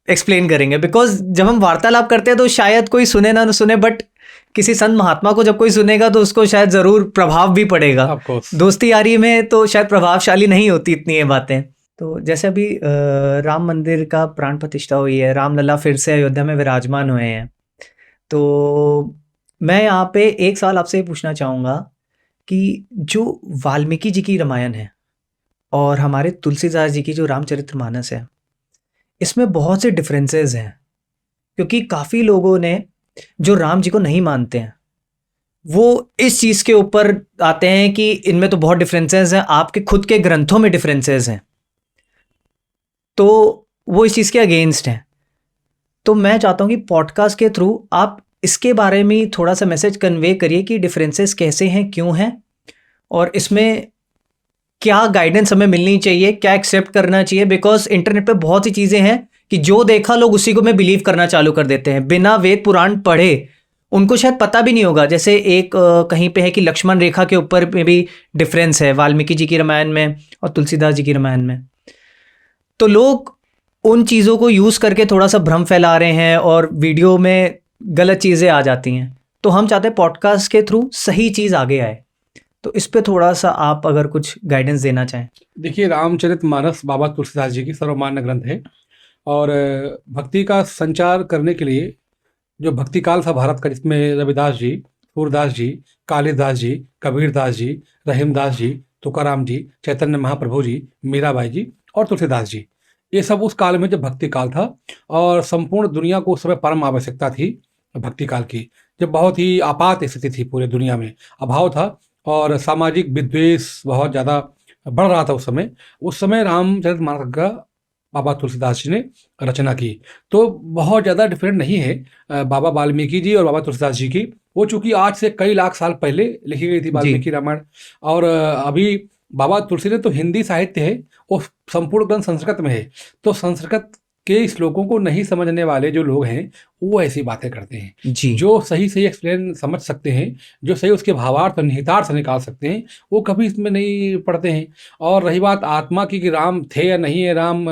एक्सप्लेन करेंगे। बिकॉज जब हम वार्तालाप करते हैं तो शायद कोई सुने ना सुने, बट किसी संत महात्मा को जब कोई सुनेगा तो उसको शायद ज़रूर प्रभाव भी पड़ेगा। दोस्ती यारी में तो शायद प्रभावशाली नहीं होती इतनी ये बातें। तो जैसे अभी राम मंदिर का प्राण प्रतिष्ठा हुई है, रामलला फिर से अयोध्या में विराजमान हुए हैं। तो मैं यहाँ पे एक सवाल आपसे पूछना चाहूँगा कि जो वाल्मीकि जी की रामायण है और हमारे तुलसीदास जी की जो रामचरितमानस है, इसमें बहुत से डिफरेंसेस हैं। क्योंकि काफ़ी लोगों ने जो राम जी को नहीं मानते हैं, वो इस चीज़ के ऊपर आते हैं कि इनमें तो बहुत डिफरेंसेस हैं, आपके खुद के ग्रंथों में डिफरेंसेस हैं, तो वो इस चीज़ के अगेंस्ट हैं। तो मैं चाहता हूँ कि पॉडकास्ट के थ्रू आप इसके बारे में थोड़ा सा मैसेज कन्वे करिए कि डिफरेंसेस कैसे हैं, क्यों हैं, और इसमें क्या गाइडेंस हमें मिलनी चाहिए, क्या एक्सेप्ट करना चाहिए। बिकॉज इंटरनेट पे बहुत सी चीज़ें हैं कि जो देखा लोग उसी को में बिलीव करना चालू कर देते हैं बिना वेद पुराण पढ़े। उनको शायद पता भी नहीं होगा। जैसे एक कहीं पे है कि लक्ष्मण रेखा के ऊपर में भी डिफरेंस है वाल्मीकि जी की रामायण में और तुलसीदास जी की रामायण में। तो लोग उन चीज़ों को यूज़ करके थोड़ा सा भ्रम फैला रहे हैं और वीडियो में गलत चीज़ें आ जाती हैं। तो हम चाहते हैं पॉडकास्ट के थ्रू सही चीज़ आगे आए। तो इस पे थोड़ा सा आप अगर कुछ गाइडेंस देना चाहें। देखिए, रामचरितमानस बाबा तुलसीदास जी की सर्वमान्य ग्रंथ है। और भक्ति का संचार करने के लिए जो भक्ति काल था भारत का, जिसमें रविदास जी, सूरदास जी, कालिदास जी, कबीरदास जी, रहीमदास जी, तुकाराम जी, चैतन्य महाप्रभु जी, मीराबाई जी और तुलसीदास जी, ये सब उस काल में जब भक्ति काल था और संपूर्ण दुनिया को उस समय परम आवश्यकता थी भक्ति काल की, जब बहुत ही आपात स्थिति थी, पूरे दुनिया में अभाव था और सामाजिक विद्वेष बहुत ज़्यादा बढ़ रहा था उस समय रामचरितमानस का बाबा तुलसीदास जी ने रचना की। तो बहुत ज़्यादा डिफरेंट नहीं है बाबा वाल्मीकि जी और बाबा तुलसीदास जी की। वो चूंकि आज से कई लाख साल पहले लिखी गई थी वाल्मीकि रामायण, और अभी बाबा तुलसी ने तो हिंदी साहित्य है, वो संपूर्ण ग्रंथ संस्कृत में है। तो संस्कृत के श्लोकों को नहीं समझने वाले जो लोग हैं वो ऐसी बातें करते हैं। जी। जो सही सही एक्सप्लेन समझ सकते हैं, जो सही उसके भावार्थ और निहितार्थ निकाल सकते हैं, वो कभी इसमें नहीं पढ़ते हैं। और रही बात आत्मा की कि राम थे या नहीं है राम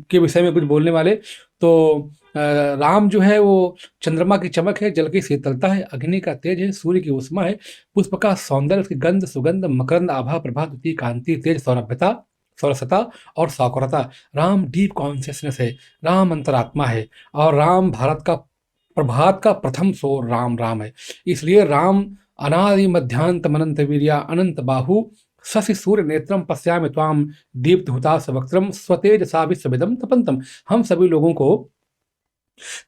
के विषय में कुछ बोलने वाले, तो राम जो है वो चंद्रमा की चमक है, जल की शीतलता है, अग्नि का तेज है, सूर्य की उष्मा है, पुष्प का सौंदर्य, उसकी गंध सुगंध, मकरंद आभा, प्रभा, द्युति, कांति, तेज, सौरभ्यता, सरसता और साकुरता। राम डीप कॉन्शियसनेस है, राम अंतरात्मा है, और राम भारत का प्रभात का प्रथम सोर राम राम है। इसलिए राम अनादि मध्यांत मनंत वीर्या अनंत बाहु शशि सूर्य नेत्रम पश्यामि त्वाम दीप्त हुतास वक्त्रम स्वतेज सा विश्वविदम तपंतम। हम सभी लोगों को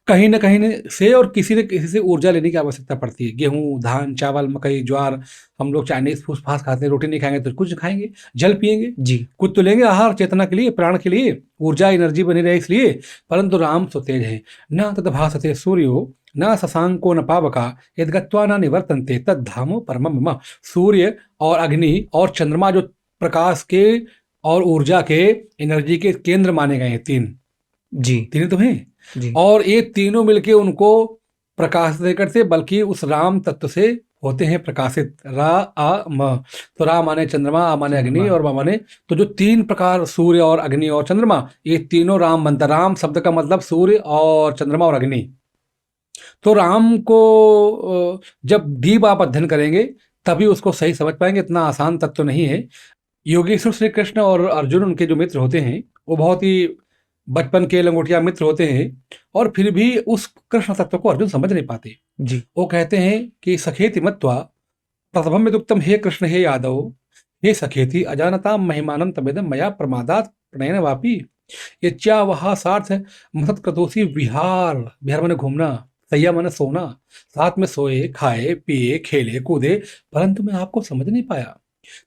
कहीं न कहीं से और किसी न किसी से ऊर्जा लेने की आवश्यकता पड़ती है। गेहूँ, धान, चावल, मकई, ज्वार, हम लोग चाइनीज़ फूस-फास खाते हैं, रोटी नहीं खाएँगे तो कुछ खाएँगे, जल पिएँगे, जी। कुछ तो लेंगे आहार चेतना के लिए, प्राण के लिए, ऊर्जा एनर्जी बनी रहे इसलिए। परंतु राम सो तेज है, न तद्भासते सूर्यो न शशांको न पावका यद्गत्वा न निवर्तन्ते तद्धामो परमं मम। सूर्य और अग्नि और चंद्रमा जो प्रकाश के और ऊर्जा के, एनर्जी के केंद्र माने गए हैं 3, जी। तीनों तो हैं। जी। और ये तीनों मिलके उनको प्रकाशित नहीं करते, बल्कि उस राम तत्व से होते हैं प्रकाशित। रा आ म, तो रा माने चंद्रमा, आ माने अग्नि चंद्रमा। और म माने, तो जो 3 प्रकार सूर्य और अग्नि और चंद्रमा, ये तीनों राम बनता। राम शब्द का मतलब सूर्य और चंद्रमा और अग्नि। तो राम को जब डीप आप अध्ययन करेंगे तभी उसको सही समझ पाएंगे, इतना आसान तत्व नहीं है। योगेश्वर श्री कृष्ण और अर्जुन उनके जो मित्र होते हैं वो बहुत ही बचपन के लंगोटिया मित्र होते हैं, और फिर भी उस कृष्ण तत्व को अर्जुन समझ नहीं पाते। जी। वो कहते हैं कि सखेति मत्वा प्रथमं यदुक्तं हे कृष्ण हे यादव हे सखेति अजानतां महिमानं तमेदं मया प्रमादात् प्रणयेन वापि यच्चावहा सार्थ महत्क्रतोषि विहार। विहार माने घूमना, सैया माने सोना, साथ में सोए, खाए, पिए, खेले, कूदे, परंतु मैं आपको समझ नहीं पाया।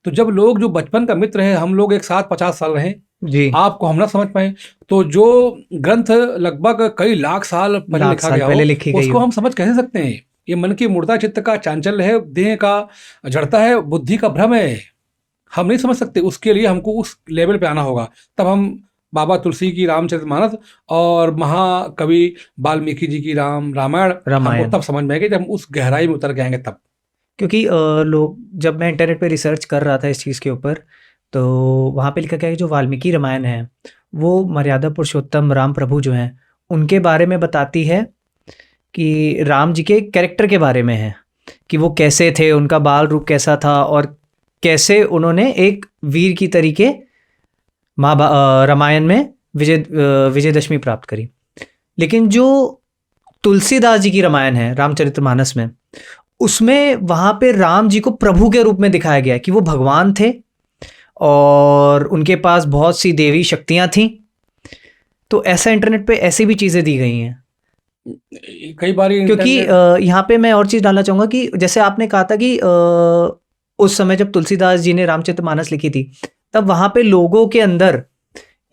तो जब लोग जो बचपन का मित्र है, हम लोग एक साथ 50 साल रहे, जी। आपको हम ना समझ पाए, तो जो ग्रंथ लगभग कई लाख साल पहले लाख लिखा साल गया पहले हो, लिखी गई उसको हो। हम समझ कैसे सकते हैं? ये मन की मुर्दा चित्त का चांचल्य है, देह का जड़ता है, बुद्धि का भ्रम है, हम नहीं समझ सकते। उसके लिए हमको उस लेवल पे आना होगा, तब हम बाबा तुलसी की रामचरितमानस और महाकवि वाल्मीकि जी की रामायण हमको रामायण। तब समझ में आएगी, जब हम उस गहराई में उतर के आएंगे तब। क्योंकि लोग, जब मैं इंटरनेट पे रिसर्च कर रहा था इस चीज़ के ऊपर, तो वहाँ पे लिखा गया है जो वाल्मीकि रामायण है वो मर्यादा पुरुषोत्तम राम प्रभु जो हैं उनके बारे में बताती है, कि राम जी के कैरेक्टर के बारे में है, कि वो कैसे थे, उनका बाल रूप कैसा था, और कैसे उन्होंने एक वीर की तरीके रामायण में विजयदशमी प्राप्त करी। लेकिन जो तुलसीदास जी की रामायण है रामचरितमानस में, उसमें वहाँ पे राम जी को प्रभु के रूप में दिखाया गया है, कि वो भगवान थे और उनके पास बहुत सी देवी शक्तियाँ थीं। तो ऐसा इंटरनेट पे ऐसी भी चीज़ें दी गई हैं। कई बार क्योंकि यहाँ पे मैं और चीज़ डालना चाहूँगा कि जैसे आपने कहा था कि उस समय जब तुलसीदास जी ने रामचरितमानस लिखी थी, तब वहाँ पे लोगों के अंदर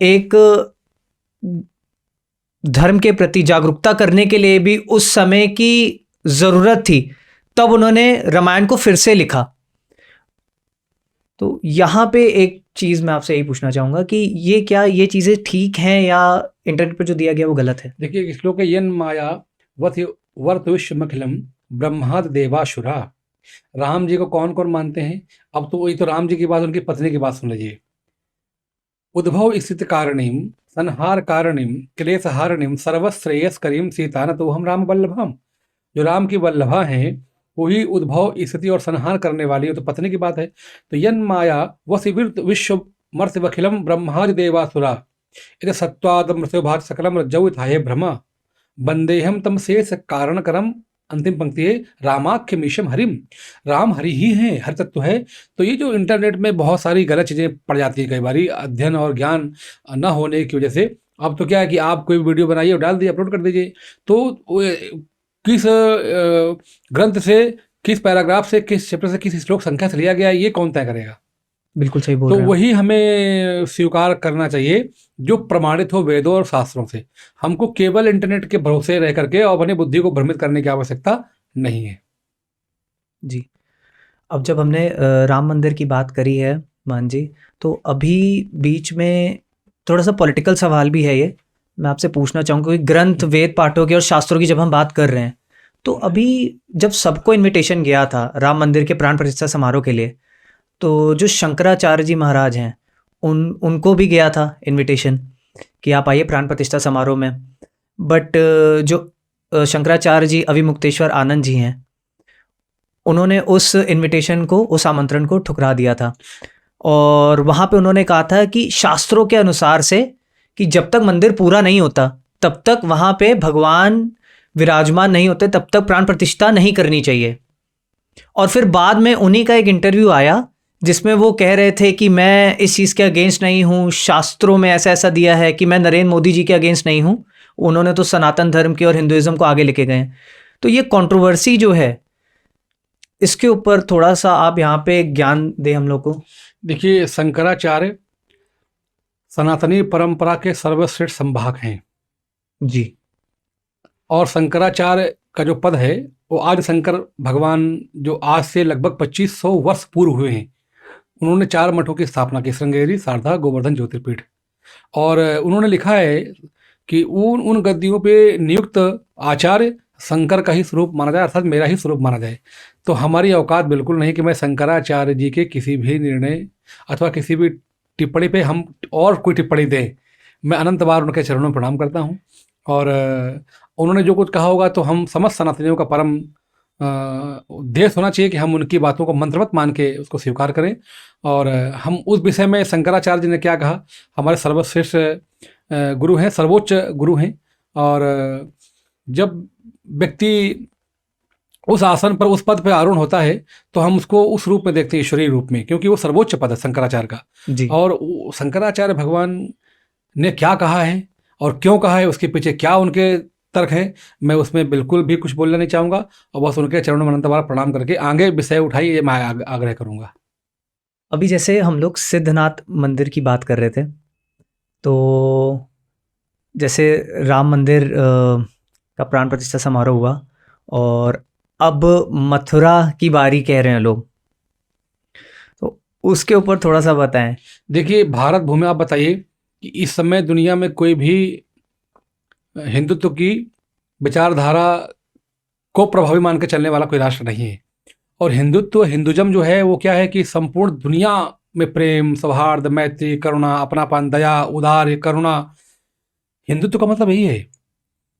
एक धर्म के प्रति जागरूकता करने के लिए भी उस समय की ज़रूरत थी, तब उन्होंने रामायण को फिर से लिखा। तो यहाँ पे एक चीज़ मैं आपसे यही पूछना चाहूँगा कि ये चीज़ें ठीक हैं या इंटरनेट पर जो दिया गया वो गलत है? देखिए, श्लोक है, यन माया वर्त विश्वमखिलम ब्रह्माद देवासुरा। राम जी को कौन कौन मानते हैं? अब तो वही तो राम जी की बात, उनकी पत्नी की बात सुन लीजिए। उद्भव स्थिति कारणीम संहार कारणीम क्लेशहारणीम सर्वश्रेयस्करीम सीता न तो हम राम वल्लभम। जो राम की वल्लभा हैं वही उद्भव स्थिति और संहार करने वाली है, तो पत्नी की बात है। तो यन माया वसिविर्त विश्व मर्त्य वखिलम ब्रह्मादि देवासुरा इत सत्वाद मृत्युभात सकलम रज्जौ इथाये भ्रमा वंदेहम तम शेष कारण करम। अंतिम पंक्ति है, रामाख्य मीशम हरिम। राम हरि ही हैं, हर तत्व है। तो ये जो इंटरनेट में बहुत सारी गलत चीज़ें पड़ जाती है कई बार, अध्ययन और ज्ञान न होने की वजह से। अब तो क्या है कि आप कोई वीडियो बनाइए और डाल दीजिए, अपलोड कर दीजिए, तो किस ग्रंथ से, किस पैराग्राफ से, किस चैप्टर से, किस श्लोक संख्या से लिया गया है, ये कौन तय करेगा? बिल्कुल सही बोल तो रहे हैं। वही हमें स्वीकार करना चाहिए जो प्रमाणित हो वेदों और शास्त्रों से। हमको केवल इंटरनेट के भरोसे रह करके और अपनी बुद्धि को भ्रमित करने की आवश्यकता नहीं है। जी। अब जब हमने राम मंदिर की बात करी है मान जी, तो अभी बीच में थोड़ा सा पॉलिटिकल सवाल भी है ये, मैं आपसे पूछना चाहूँगा कि ग्रंथ, वेद पाठों की और शास्त्रों की जब हम बात कर रहे हैं, तो अभी जब सबको इनविटेशन गया था राम मंदिर के प्राण प्रतिष्ठा समारोह के लिए, तो जो शंकराचार्य जी महाराज हैं उनको भी गया था इनविटेशन कि आप आइए प्राण प्रतिष्ठा समारोह में। बट जो शंकराचार्य जी अविमुक्तेश्वर आनंद जी हैं, उन्होंने उस इनविटेशन को, उस आमंत्रण को ठुकरा दिया था, और वहाँ पे उन्होंने कहा था कि शास्त्रों के अनुसार से कि जब तक मंदिर पूरा नहीं होता तब तक वहाँ पे भगवान विराजमान नहीं होते, तब तक प्राण प्रतिष्ठा नहीं करनी चाहिए। और फिर बाद में उन्हीं का एक इंटरव्यू आया जिसमें वो कह रहे थे कि मैं इस चीज़ के अगेंस्ट नहीं हूँ, शास्त्रों में ऐसा ऐसा दिया है कि मैं नरेंद्र मोदी जी के अगेंस्ट नहीं हूँ, उन्होंने तो सनातन धर्म की और हिंदुइज्म को आगे लेके गए हैं। तो ये कंट्रोवर्सी जो है, इसके ऊपर थोड़ा सा आप यहाँ पे ज्ञान दें हम लोग को। देखिए, शंकराचार्य सनातनी परंपरा के सर्वश्रेष्ठ संवाहक हैं जी। और शंकराचार्य का जो पद है वो आज शंकर भगवान जो आज से लगभग 2500 वर्ष पूर्व हुए हैं, उन्होंने 4 मठों की स्थापना की, श्रृंगेरी, शारदा, गोवर्धन, ज्योतिर्पीठ। और उन्होंने लिखा है कि उन गद्दियों पे नियुक्त आचार्य शंकर का ही स्वरूप माना जाए, अर्थात मेरा ही स्वरूप माना जाए। तो हमारी औकात बिल्कुल नहीं कि मैं शंकराचार्य जी के किसी भी निर्णय अथवा किसी भी टिप्पणी पे हम और कोई टिप्पणी दें। मैं अनंत बार उनके चरणों में प्रणाम करता हूँ और उन्होंने जो कुछ कहा होगा तो हम समस्त सनातनियों का परम उद्देश्य होना चाहिए कि हम उनकी बातों को मंत्रवत मान के उसको स्वीकार करें। और हम उस विषय में शंकराचार्य जी ने क्या कहा, हमारे सर्वश्रेष्ठ गुरु हैं, सर्वोच्च गुरु हैं। और जब व्यक्ति उस आसन पर, उस पद पर आरूढ़ होता है तो हम उसको उस रूप में देखते हैं, ईश्वरीय रूप में, क्योंकि वो सर्वोच्च पद है शंकराचार्य का। जी। और शंकराचार्य भगवान ने क्या कहा है और क्यों कहा है, उसके पीछे क्या उनके तर्क है, मैं उसमें बिल्कुल भी कुछ बोलना नहीं चाहूँगा। और बस उनके चरणों में अनंत बार प्रणाम करके आगे विषय उठाई, ये मैं आग्रह करूँगा। अभी जैसे हम लोग सिद्धनाथ मंदिर की बात कर रहे थे, तो जैसे राम मंदिर का प्राण प्रतिष्ठा समारोह हुआ और अब मथुरा की बारी कह रहे हैं लोग, तो उसके ऊपर थोड़ा सा बताएं। देखिए, भारत भूमि, आप बताइए कि इस समय दुनिया में कोई भी हिंदुत्व की विचारधारा को प्रभावी मान के चलने वाला कोई राष्ट्र नहीं है। और हिंदुत्व, हिंदुज़म जो है वो क्या है कि संपूर्ण दुनिया में प्रेम, सौहार्द, मैत्री, करुणा, अपनापन, दया, उदार, करुणा, हिंदुत्व का मतलब यही है।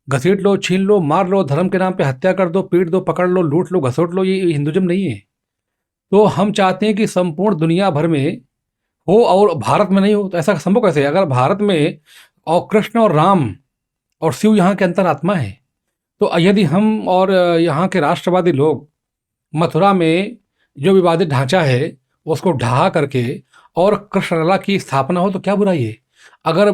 घसीट लो, छीन लो, मार लो, धर्म के नाम पे हत्या कर दो, पीट दो, पकड़ लो, लूट लो, घसोट लो, ये हिंदुज़म नहीं है। तो हम चाहते हैं कि संपूर्ण दुनिया भर में हो और भारत में नहीं हो। तो ऐसा संभव कैसे है? अगर भारत में और कृष्ण और राम और शिव यहाँ के अंतरात्मा है, तो यदि हम और यहाँ के राष्ट्रवादी लोग मथुरा में जो विवादित ढांचा है उसको ढहा करके और कृष्णलला की स्थापना हो तो क्या बुराई है? अगर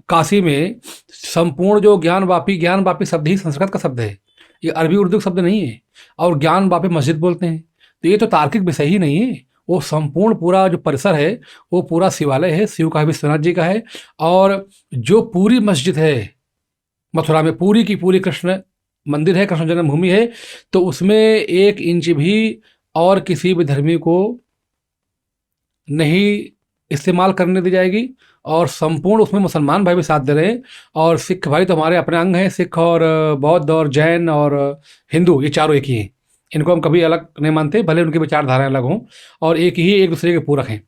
काशी में संपूर्ण जो ज्ञान वापी शब्द ही संस्कृत का शब्द है, ये अरबी उर्दू शब्द नहीं है, और ज्ञान वापी मस्जिद बोलते हैं, तो ये तो तार्किक विषय ही नहीं है। वो संपूर्ण पूरा जो परिसर है वो पूरा शिवालय है, शिव का, विश्वनाथ जी का है। और जो पूरी मस्जिद है मथुरा में, पूरी की पूरी कृष्ण मंदिर है, कृष्ण जन्मभूमि है, तो उसमें 1 इंच भी और किसी भी धर्मी को नहीं इस्तेमाल करने दी जाएगी। और संपूर्ण उसमें मुसलमान भाई भी साथ दे रहे हैं, और सिख भाई तो हमारे अपने अंग हैं। सिख और बौद्ध और जैन और हिंदू, ये चारों एक ही हैं, इनको हम कभी अलग नहीं मानते, भले उनकी विचारधाराएं अलग हों, और एक ही, एक दूसरे के पूरक हैं।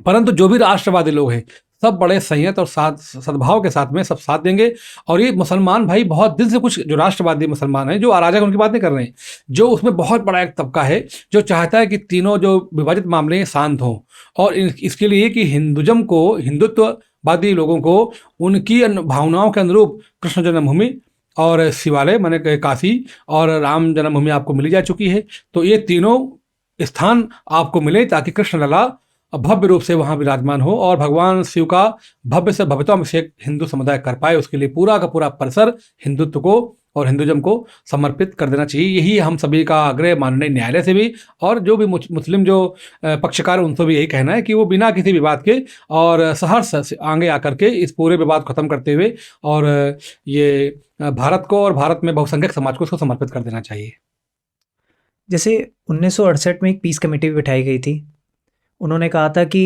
परंतु जो भी राष्ट्रवादी लोग हैं सब बड़े संयत और सद्भाव के साथ में सब साथ देंगे। और ये मुसलमान भाई बहुत दिल से, कुछ जो राष्ट्रवादी मुसलमान हैं, जो अराजक, उनकी बात नहीं कर रहे हैं, जो उसमें बहुत बड़ा एक तबका है जो चाहता है कि तीनों जो विभाजित मामले हैं शांत हों। और इसके लिए कि हिंदुज़म को, हिंदुत्ववादी लोगों को उनकी भावनाओं के अनुरूप कृष्ण जन्मभूमि और शिवालय माने काशी और राम जन्मभूमि आपको मिली जा चुकी है, तो ये तीनों स्थान आपको मिले ताकि कृष्ण लला भव्य रूप से वहाँ विराजमान हो और भगवान शिव का भव्य से भव्यतम अभिषेक हिंदू समुदाय कर पाए। उसके लिए पूरा का पूरा परिसर हिंदुत्व को और हिंदुज़म को समर्पित कर देना चाहिए। यही हम सभी का आग्रह, माननीय न्यायालय से भी और जो भी मुस्लिम जो पक्षकार हैं उनसे भी यही कहना है कि वो बिना किसी विवाद के और सहर्ष आगे आकर के इस पूरे विवाद को खत्म करते हुए और ये भारत को और भारत में बहुसंख्यक समाज को उसको समर्पित कर देना चाहिए। जैसे 1968 में एक पीस कमेटी भी बिठाई गई थी, उन्होंने कहा था कि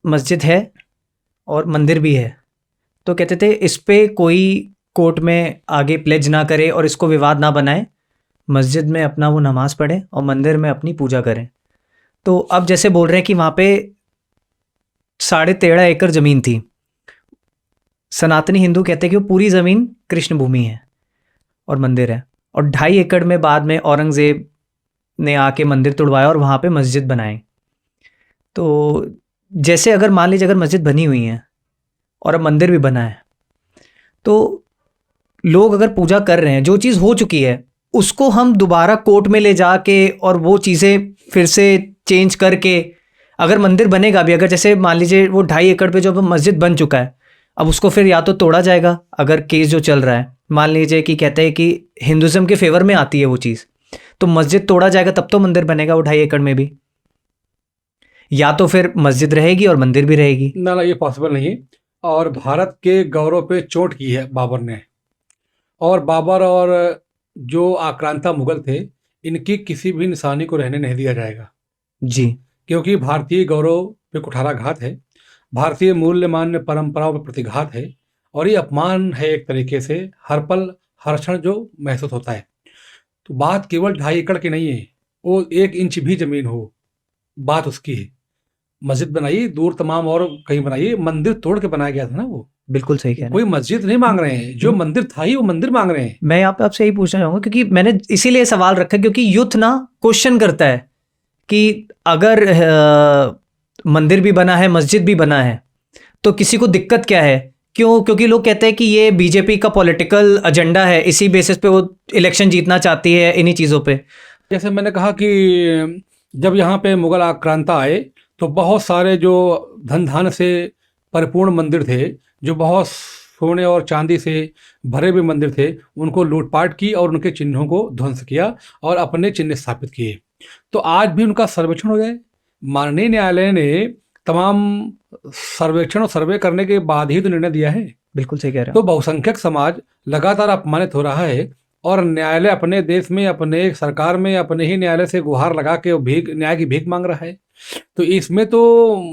मस्जिद है और मंदिर भी है, तो कहते थे इस पे कोई कोर्ट में आगे प्लेज ना करे और इसको विवाद ना बनाए, मस्जिद में अपना वो नमाज पढ़े और मंदिर में अपनी पूजा करें। तो अब जैसे बोल रहे हैं कि वहाँ पे 13.5 एकड़ ज़मीन थी, सनातनी हिंदू कहते हैं कि वो पूरी ज़मीन कृष्ण भूमि है और मंदिर है, और 2.5 एकड़ में बाद में औरंगज़ेब ने आके मंदिर तोड़वाया और वहाँ पे मस्जिद बनाई। तो जैसे अगर मान लीजिए अगर मस्जिद बनी हुई है और अब मंदिर भी बना है, तो लोग अगर पूजा कर रहे हैं, जो चीज़ हो चुकी है उसको हम दोबारा कोर्ट में ले जाके और वो चीज़ें फिर से चेंज करके, अगर मंदिर बनेगा भी, अगर जैसे मान लीजिए वो 2.5 एकड़ पे जो अब मस्जिद बन चुका है, अब उसको फिर या तो तोड़ा जाएगा, अगर केस जो चल रहा है मान लीजिए कि कहते हैं कि हिंदुज़्म के फेवर में आती है वो चीज़, तो मस्जिद तोड़ा जाएगा तब तो मंदिर बनेगा वो 2.5 एकड़ में भी, या तो फिर मस्जिद रहेगी और मंदिर भी रहेगी। ना ना, ये पॉसिबल नहीं है। और भारत के गौरव पे चोट की है बाबर ने। और बाबर और जो आक्रांता मुगल थे, इनकी किसी भी निशानी को रहने नहीं दिया जाएगा, जी। क्योंकि भारतीय गौरव पे कुठाराघात है, भारतीय मूल्य मान्य परंपराओं पर प्रतिघात है, और ये अपमान है एक तरीके से, हर पल हर क्षण जो महसूस होता है। तो बात केवल 2.5 एकड़ की नहीं है, वो 1 इंच भी जमीन हो, बात उसकी है। मस्जिद बनाई, दूर तमाम और कहीं बनाई, मंदिर तोड़ के बनाया गया था ना वो। बिल्कुल सही कह रहे कोई हैं। मस्जिद नहीं मांग रहे हैं, जो मंदिर था ही वो मंदिर मांग रहे हैं। मैं यहाँ पे आपसे यही पूछना चाहूँगा, क्योंकि मैंने इसीलिए सवाल रखा क्योंकि यूथ ना क्वेश्चन करता है कि अगर मंदिर भी बना है मस्जिद भी बना है तो किसी को दिक्कत क्या है, क्यों? क्योंकि लोग कहते हैं कि ये बीजेपी का पॉलिटिकल एजेंडा है, इसी बेसिस पे वो इलेक्शन जीतना चाहती है इन्हीं चीज़ों पे। जैसे मैंने कहा कि जब यहाँ पे मुगल आक्रांता आए, तो बहुत सारे जो धन धान से परिपूर्ण मंदिर थे, जो बहुत सोने और चांदी से भरे हुए मंदिर थे, उनको लूटपाट की और उनके चिन्हों को ध्वंस किया और अपने चिन्ह स्थापित किए। तो आज भी उनका सर्वेक्षण हो जाए। माननीय न्यायालय ने तमाम सर्वेक्षण और सर्वे करने के बाद ही तो निर्णय दिया है। बिल्कुल सही कह रहे तो हो। बहुसंख्यक समाज लगातार अपमानित हो रहा है, और न्यायालय अपने देश में, अपने सरकार में, अपने ही न्यायालय से गुहार लगा के वो भीख, न्याय की भीख मांग रहा है। तो इसमें तो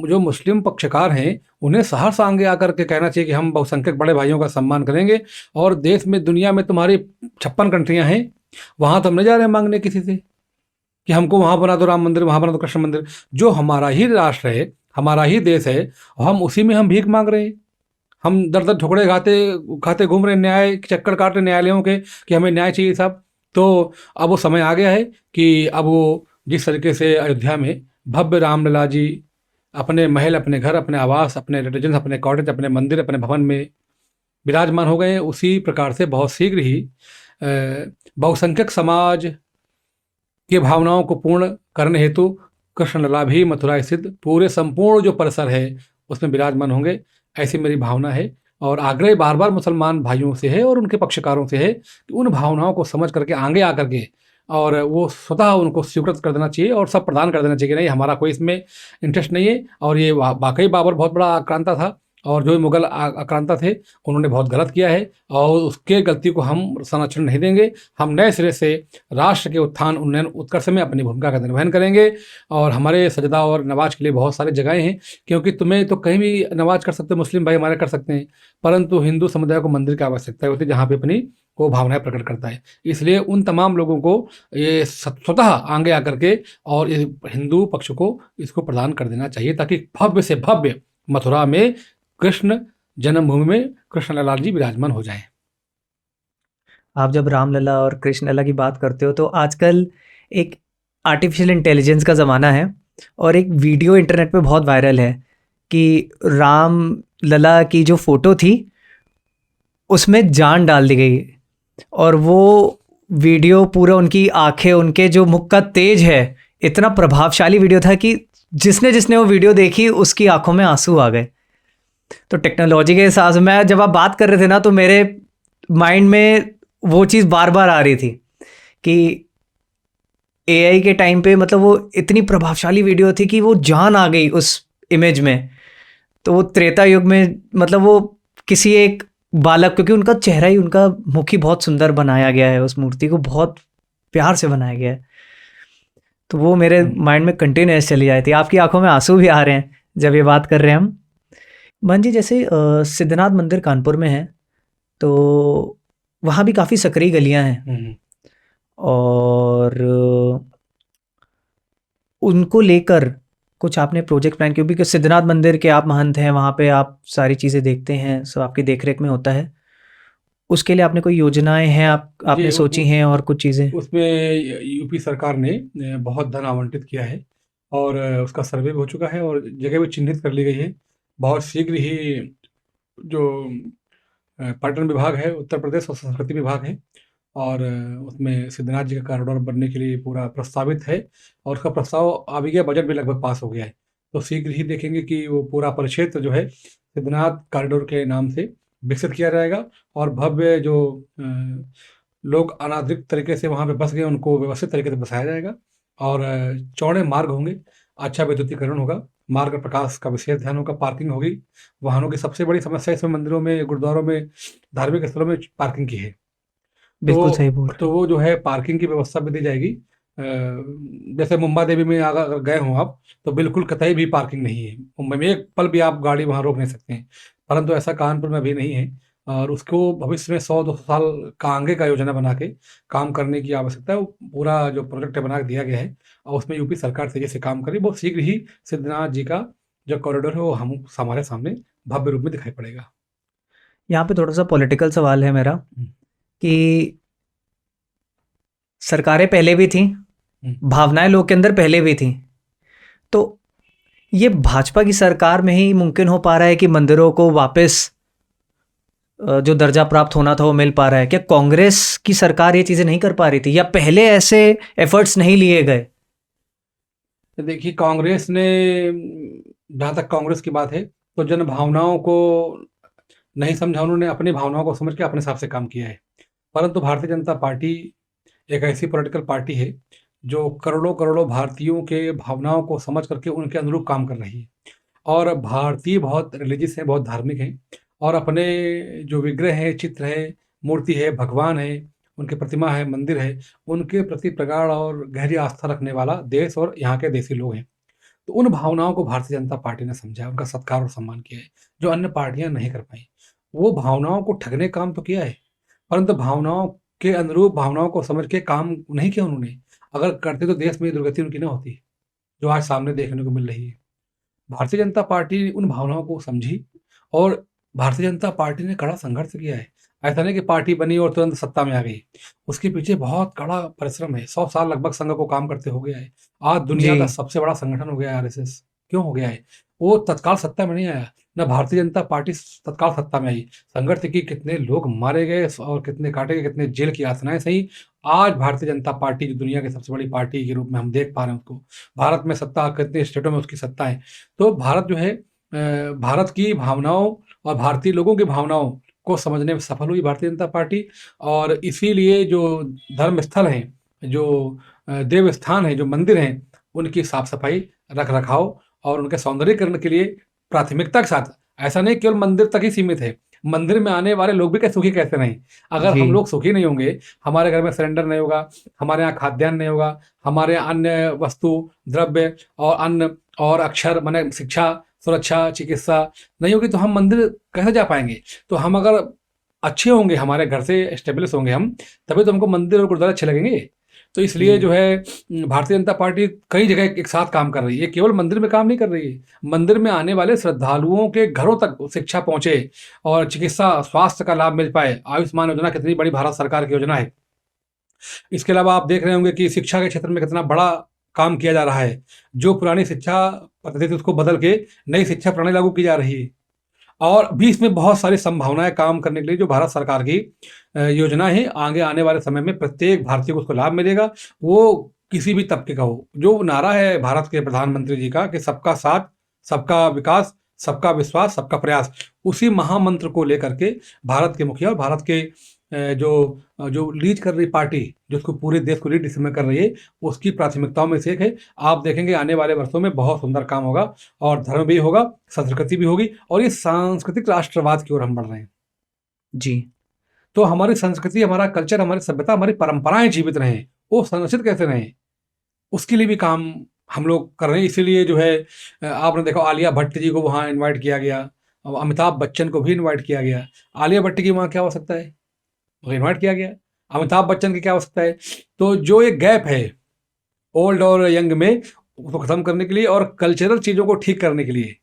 जो मुस्लिम पक्षकार हैं, उन्हें सहर्ष आगे आकर के कहना चाहिए कि हम बहुसंख्यक बड़े भाइयों का सम्मान करेंगे, और देश में, दुनिया में तुम्हारी 56 कंट्रियां हैं, वहां तो हम नहीं जा रहे हैं मांगने किसी से कि हमको वहां बना दो राम मंदिर, वहां बना दो कृष्ण मंदिर। जो हमारा ही राष्ट्र है, हमारा ही देश है, हम उसी में हम भीख मांग रहे हैं। हम दर दर ठुकरे खाते खाते घूम रहे, न्याय के चक्कर काट रहे न्यायालयों के कि हमें न्याय चाहिए साहब। तो अब वो समय आ गया है कि अब वो जिस तरीके से अयोध्या में भव्य रामलला जी अपने महल, अपने घर, अपने आवास, अपने रेजिडेंस, अपने कॉटेज, अपने मंदिर, अपने भवन में विराजमान हो गए हैं, उसी प्रकार से बहुत शीघ्र ही बहुसंख्यक समाज की भावनाओं को पूर्ण करने हेतु कृष्णलला भी मथुरा स्थित पूरे संपूर्ण जो परिसर है उसमें विराजमान होंगे, ऐसी मेरी भावना है। और आग्रह बार बार मुसलमान भाइयों से है और उनके पक्षकारों से है कि उन भावनाओं को समझ करके आगे आकर के, और वो स्वतः उनको स्वीकृत कर देना चाहिए और सब प्रदान कर देना चाहिए कि नहीं, हमारा कोई इसमें इंटरेस्ट नहीं है। और ये वाकई बाबर बहुत बड़ा आक्रांता था, और जो मुगल आक्रांता थे उन्होंने बहुत गलत किया है, और उसके गलती को हम संरक्षण नहीं देंगे। हम नए सिरे से राष्ट्र के उत्थान, उन्नयन, उत्कर्ष में अपनी भूमिका का निर्वहन करेंगे। और हमारे सजदा और नमाज के लिए बहुत सारी जगहें हैं, क्योंकि तुम्हें तो कहीं भी नमाज कर सकते हो, मुस्लिम भाई हमारे कर सकते हैं, परंतु हिंदू समुदाय को मंदिर की आवश्यकता होती है जहाँ पे अपनी वो भावनाएं प्रकट करता है। इसलिए उन तमाम लोगों को ये स्वतः आगे आकर के और इस हिंदू पक्ष को इसको प्रदान कर देना चाहिए, ताकि भव्य से भव्य मथुरा में कृष्ण जन्मभूमि में कृष्णलाल जी विराजमान हो जाएं। आप जब रामलला और कृष्णलला की बात करते हो तो आजकल एक आर्टिफिशियल इंटेलिजेंस का ज़माना है, और एक वीडियो इंटरनेट पे बहुत वायरल है कि राम लला की जो फ़ोटो थी उसमें जान डाल दी गई, और वो वीडियो पूरा उनकी आंखें, उनके जो मुख का तेज है, इतना प्रभावशाली वीडियो था कि जिसने जिसने वो वीडियो देखी उसकी आंखों में आंसू आ गए। तो टेक्नोलॉजी के हिसाब से, मैं जब आप बात कर रहे थे ना तो मेरे माइंड में वो चीज़ बार बार आ रही थी कि एआई के टाइम पे मतलब वो इतनी प्रभावशाली वीडियो थी कि वो जान आ गई उस इमेज में। तो वो त्रेता युग में मतलब वो किसी एक बालक, क्योंकि उनका चेहरा ही, उनका मुख ही बहुत सुंदर बनाया गया है, उस मूर्ति को बहुत प्यार से बनाया गया है, तो वो मेरे माइंड में कंटिन्यूस चली जाती है। आपकी आंखों में आंसू भी आ रहे हैं जब ये बात कर रहे हैं हम। मान जी जैसे सिद्धनाथ मंदिर कानपुर में है, तो वहाँ भी काफ़ी सकरी गलियाँ हैं, और उनको लेकर कुछ आपने प्रोजेक्ट प्लान किया? क्योंकि सिद्धनाथ मंदिर के आप महंत हैं, वहाँ पे आप सारी चीज़ें देखते हैं, सब आपकी देखरेख में होता है। उसके लिए आपने कोई योजनाएं हैं आपने सोची हैं और कुछ चीज़ें? उसमें यूपी सरकार ने बहुत धन आवंटित किया है, और उसका सर्वे भी हो चुका है, और जगह भी चिन्हित कर ली गई है। बहुत शीघ्र ही जो पर्यटन विभाग है, उत्तर प्रदेश और संस्कृति विभाग है, और उसमें सिद्धनाथ जी का कॉरिडोर बनने के लिए पूरा प्रस्तावित है, और उसका प्रस्ताव आ भी गया, बजट भी लगभग पास हो गया है। तो शीघ्र ही देखेंगे कि वो पूरा परिक्षेत्र जो है सिद्धनाथ कॉरिडोर के नाम से विकसित किया जाएगा और भव्य जो लोग अनाधिकृत तरीके से वहाँ पे बस गए उनको व्यवस्थित तरीके से बसाया जाएगा और चौड़े मार्ग होंगे, अच्छा विद्युतीकरण होगा, मार्ग प्रकाश का विशेष ध्यान होगा, पार्किंग होगी। वाहनों की सबसे बड़ी समस्या इसमें मंदिरों में, गुरुद्वारों में, धार्मिक स्थलों में पार्किंग की है। बिल्कुल सही बोल तो वो जो है पार्किंग की व्यवस्था भी दी जाएगी। जैसे मुंबा देवी में अगर गए हों आप, तो बिल्कुल कतई भी पार्किंग नहीं है। मुंबई में एक पल भी आप गाड़ी वहाँ रोक नहीं सकते हैं, परंतु ऐसा कानपुर में अभी नहीं है और उसको भविष्य में 100-200 साल का आगे का योजना बना के काम करने की आवश्यकता है। वो पूरा जो प्रोजेक्ट बना के दिया गया है और उसमें यूपी सरकार तेजी से काम करी। बहुत शीघ्र ही सिद्धनाथ जी का जो कॉरिडोर है वो हम हमारे सामने भव्य रूप में दिखाई पड़ेगा। यहाँ पे थोड़ा सा पॉलिटिकल सवाल है मेरा कि सरकारें पहले भी थीं, भावनाएं लोग के अंदर पहले भी थीं, तो ये भाजपा की सरकार में ही मुमकिन हो पा रहा है कि मंदिरों को वापस जो दर्जा प्राप्त होना था वो मिल पा रहा है? क्या कांग्रेस की सरकार ये चीजें नहीं कर पा रही थी या पहले ऐसे एफर्ट्स नहीं लिए गए? तो देखिए, कांग्रेस ने, जहाँ तक कांग्रेस की बात है, तो जन भावनाओं को नहीं समझा, उन्होंने अपनी भावनाओं को समझ के अपने हिसाब से काम किया है। परंतु भारतीय जनता पार्टी एक ऐसी पॉलिटिकल पार्टी है जो करोड़ों करोड़ों भारतीयों के भावनाओं को समझ करके उनके अनुरूप काम कर रही है। और भारतीय बहुत रिलीजियस हैं, बहुत धार्मिक हैं और अपने जो विग्रह है, चित्र है, मूर्ति है, भगवान है, उनकी प्रतिमा है, मंदिर है, उनके प्रति प्रगाढ़ और गहरी आस्था रखने वाला देश और यहाँ के देसी लोग हैं। तो उन भावनाओं को भारतीय जनता पार्टी ने समझा, उनका सत्कार और सम्मान किया है, जो अन्य पार्टियां नहीं कर पाई। वो भावनाओं को ठगने काम तो किया है, परंतु भावनाओं के अनुरूप भावनाओं को समझ के काम नहीं किया उन्होंने। अगर करते तो देश में ये दुर्गति उनकी ना होती जो आज सामने देखने को मिल रही है। भारतीय जनता पार्टी उन भावनाओं को समझी और भारतीय जनता पार्टी ने कड़ा संघर्ष किया है। ऐसा नहीं कि पार्टी बनी और तुरंत सत्ता में आ गई। उसके पीछे बहुत कड़ा परिश्रम है। 100 साल लगभग संघ को काम करते हो गया है। आज दुनिया का जी। सबसे बड़ा संगठन हो गया है आरएसएस। क्यों हो गया है? वो तत्काल सत्ता में नहीं आया, ना भारतीय जनता पार्टी तत्काल सत्ता में आई। संघर्ष की कितने लोग मारे गए और कितने काटे गए, कितने जेल की यातनाएं सही। आज भारतीय जनता पार्टी जो दुनिया की सबसे बड़ी पार्टी के रूप में हम देख पा रहे हैं उसको। भारत में सत्ता, कितने स्टेटों में उसकी सत्ता है। तो भारत जो है, भारत की भावनाओं और भारतीय लोगों की भावनाओं को समझने में सफल हुई भारतीय जनता पार्टी। और इसीलिए जो धर्म स्थल हैं, जो देव स्थान हैं, जो मंदिर हैं, उनकी साफ सफाई, रख रखाव और उनके सौंदर्यीकरण के लिए प्राथमिकता के साथ, ऐसा नहीं केवल मंदिर तक ही सीमित है, मंदिर में आने वाले लोग भी कैसे सुखी कैसे नहीं। अगर जी। हम लोग सुखी नहीं होंगे, हमारे घर में सिलेंडर नहीं होगा, हमारे यहाँ खाद्यान्न नहीं होगा, हमारे यहाँ अन्य वस्तु, द्रव्य और अन्न और अक्षर माने शिक्षा, सुरक्षा, चिकित्सा नहीं होगी तो हम मंदिर कैसे जा पाएंगे? तो हम अगर अच्छे होंगे, हमारे घर से एस्टेब्लिश होंगे हम, तभी तो हमको मंदिर और गुरुद्वारे अच्छे लगेंगे। तो इसलिए जो है भारतीय जनता पार्टी कई जगह एक साथ काम कर रही है, केवल मंदिर में काम नहीं कर रही है। मंदिर में आने वाले श्रद्धालुओं के घरों तक शिक्षा पहुंचे और चिकित्सा स्वास्थ्य का लाभ मिल पाए। आयुष्मान योजना कितनी बड़ी भारत सरकार की योजना है। इसके अलावा आप देख रहे होंगे कि शिक्षा के क्षेत्र में कितना बड़ा काम किया जा रहा है। जो पुरानी शिक्षा पद्धति थी उसको बदल के नई शिक्षा प्रणाली लागू की जा रही है और भी इसमें बहुत सारी संभावनाएं काम करने के लिए जो भारत सरकार की योजना है। आगे आने वाले समय में प्रत्येक भारतीय को उसको लाभ मिलेगा, वो किसी भी तबके का हो। जो नारा है भारत के प्रधानमंत्री जी का कि सबका साथ, सबका विकास, सबका विश्वास, सबका प्रयास, उसी महामंत्र को लेकर के भारत के मुखिया और भारत के जो जो लीड कर रही पार्टी, जो उसको पूरे देश को लीड इस समय कर रही है, उसकी प्राथमिकताओं में से एक है। आप देखेंगे आने वाले वर्षों में बहुत सुंदर काम होगा और धर्म भी होगा, संस्कृति भी होगी और ये सांस्कृतिक राष्ट्रवाद की ओर हम बढ़ रहे हैं। जी। तो हमारी संस्कृति, हमारा कल्चर, हमारी सभ्यता, हमारी परंपराएं जीवित रहें, वो संरक्षित कैसे रहें, उसके लिए भी काम हम लोग कर रहे हैं। इसीलिए जो है आपने देखा आलिया भट्ट जी को वहाँ इन्वाइट किया गया, अमिताभ बच्चन को भी इन्वाइट किया गया। आलिया भट्ट की वहाँ क्या हो सकता है, इन्वाइट किया गया। अमिताभ बच्चन की क्या हो सकता है। तो जो एक गैप है ओल्ड और यंग में, उसको खत्म करने के लिए और कल्चरल चीज़ों को ठीक करने के लिए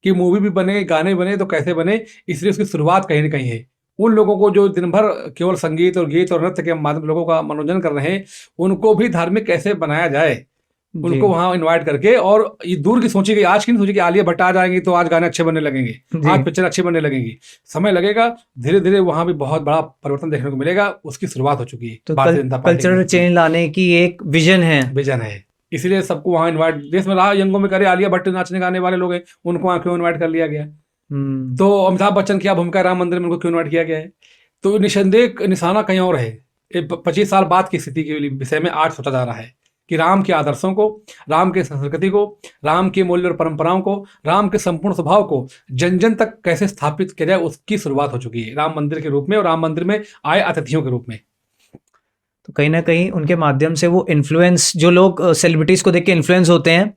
कि मूवी भी बने, गाने बने तो कैसे बने, इसलिए उसकी शुरुआत कहीं ना कहीं है। उन लोगों को जो दिन भर केवल संगीत और गीत और नृत्य के माध्यम लोगों का मनोरंजन कर रहे हैं, उनको भी धार्मिक कैसे बनाया जाए, उनको वहां इनवाइट करके। और ये दूर की सोची गई, आज की नहीं सोची कि आलिया भट्ट आ जाएंगी तो आज गाने अच्छे बनने लगेंगे, आज पिक्चर अच्छी बनने लगेगी। समय लगेगा, धीरे धीरे वहां भी बहुत बड़ा परिवर्तन देखने को मिलेगा। उसकी शुरुआत हो चुकी है। तो कल्चरल चेंज लाने की एक विजन है। इसलिए सबको वहां इन्वाइट, देश में रहा यंगों में करे आलिया भट्ट नाचने गाने वाले लोग हैं, उनको वहां क्यों इन्वाइट कर लिया गया। तो अमिताभ बच्चन की भूमिका राम मंदिर में उनको क्यों इन्वाइट किया गया है? तो निसंदेह निशाना कहीं और है। 25 साल बाद की स्थिति के विषय में आज सोचा जा रहा है कि राम के आदर्शों को, राम के संस्कृति को, राम के मूल्य और परंपराओं को, राम के संपूर्ण स्वभाव को जन जन तक कैसे स्थापित किया जाए, उसकी शुरुआत हो चुकी है राम मंदिर के रूप में और राम मंदिर में आए अतिथियों के रूप में। तो कहीं ना कहीं उनके माध्यम से वो इन्फ्लुएंस, जो लोग सेलिब्रिटीज़ को देख के इन्फ्लुएंस होते हैं,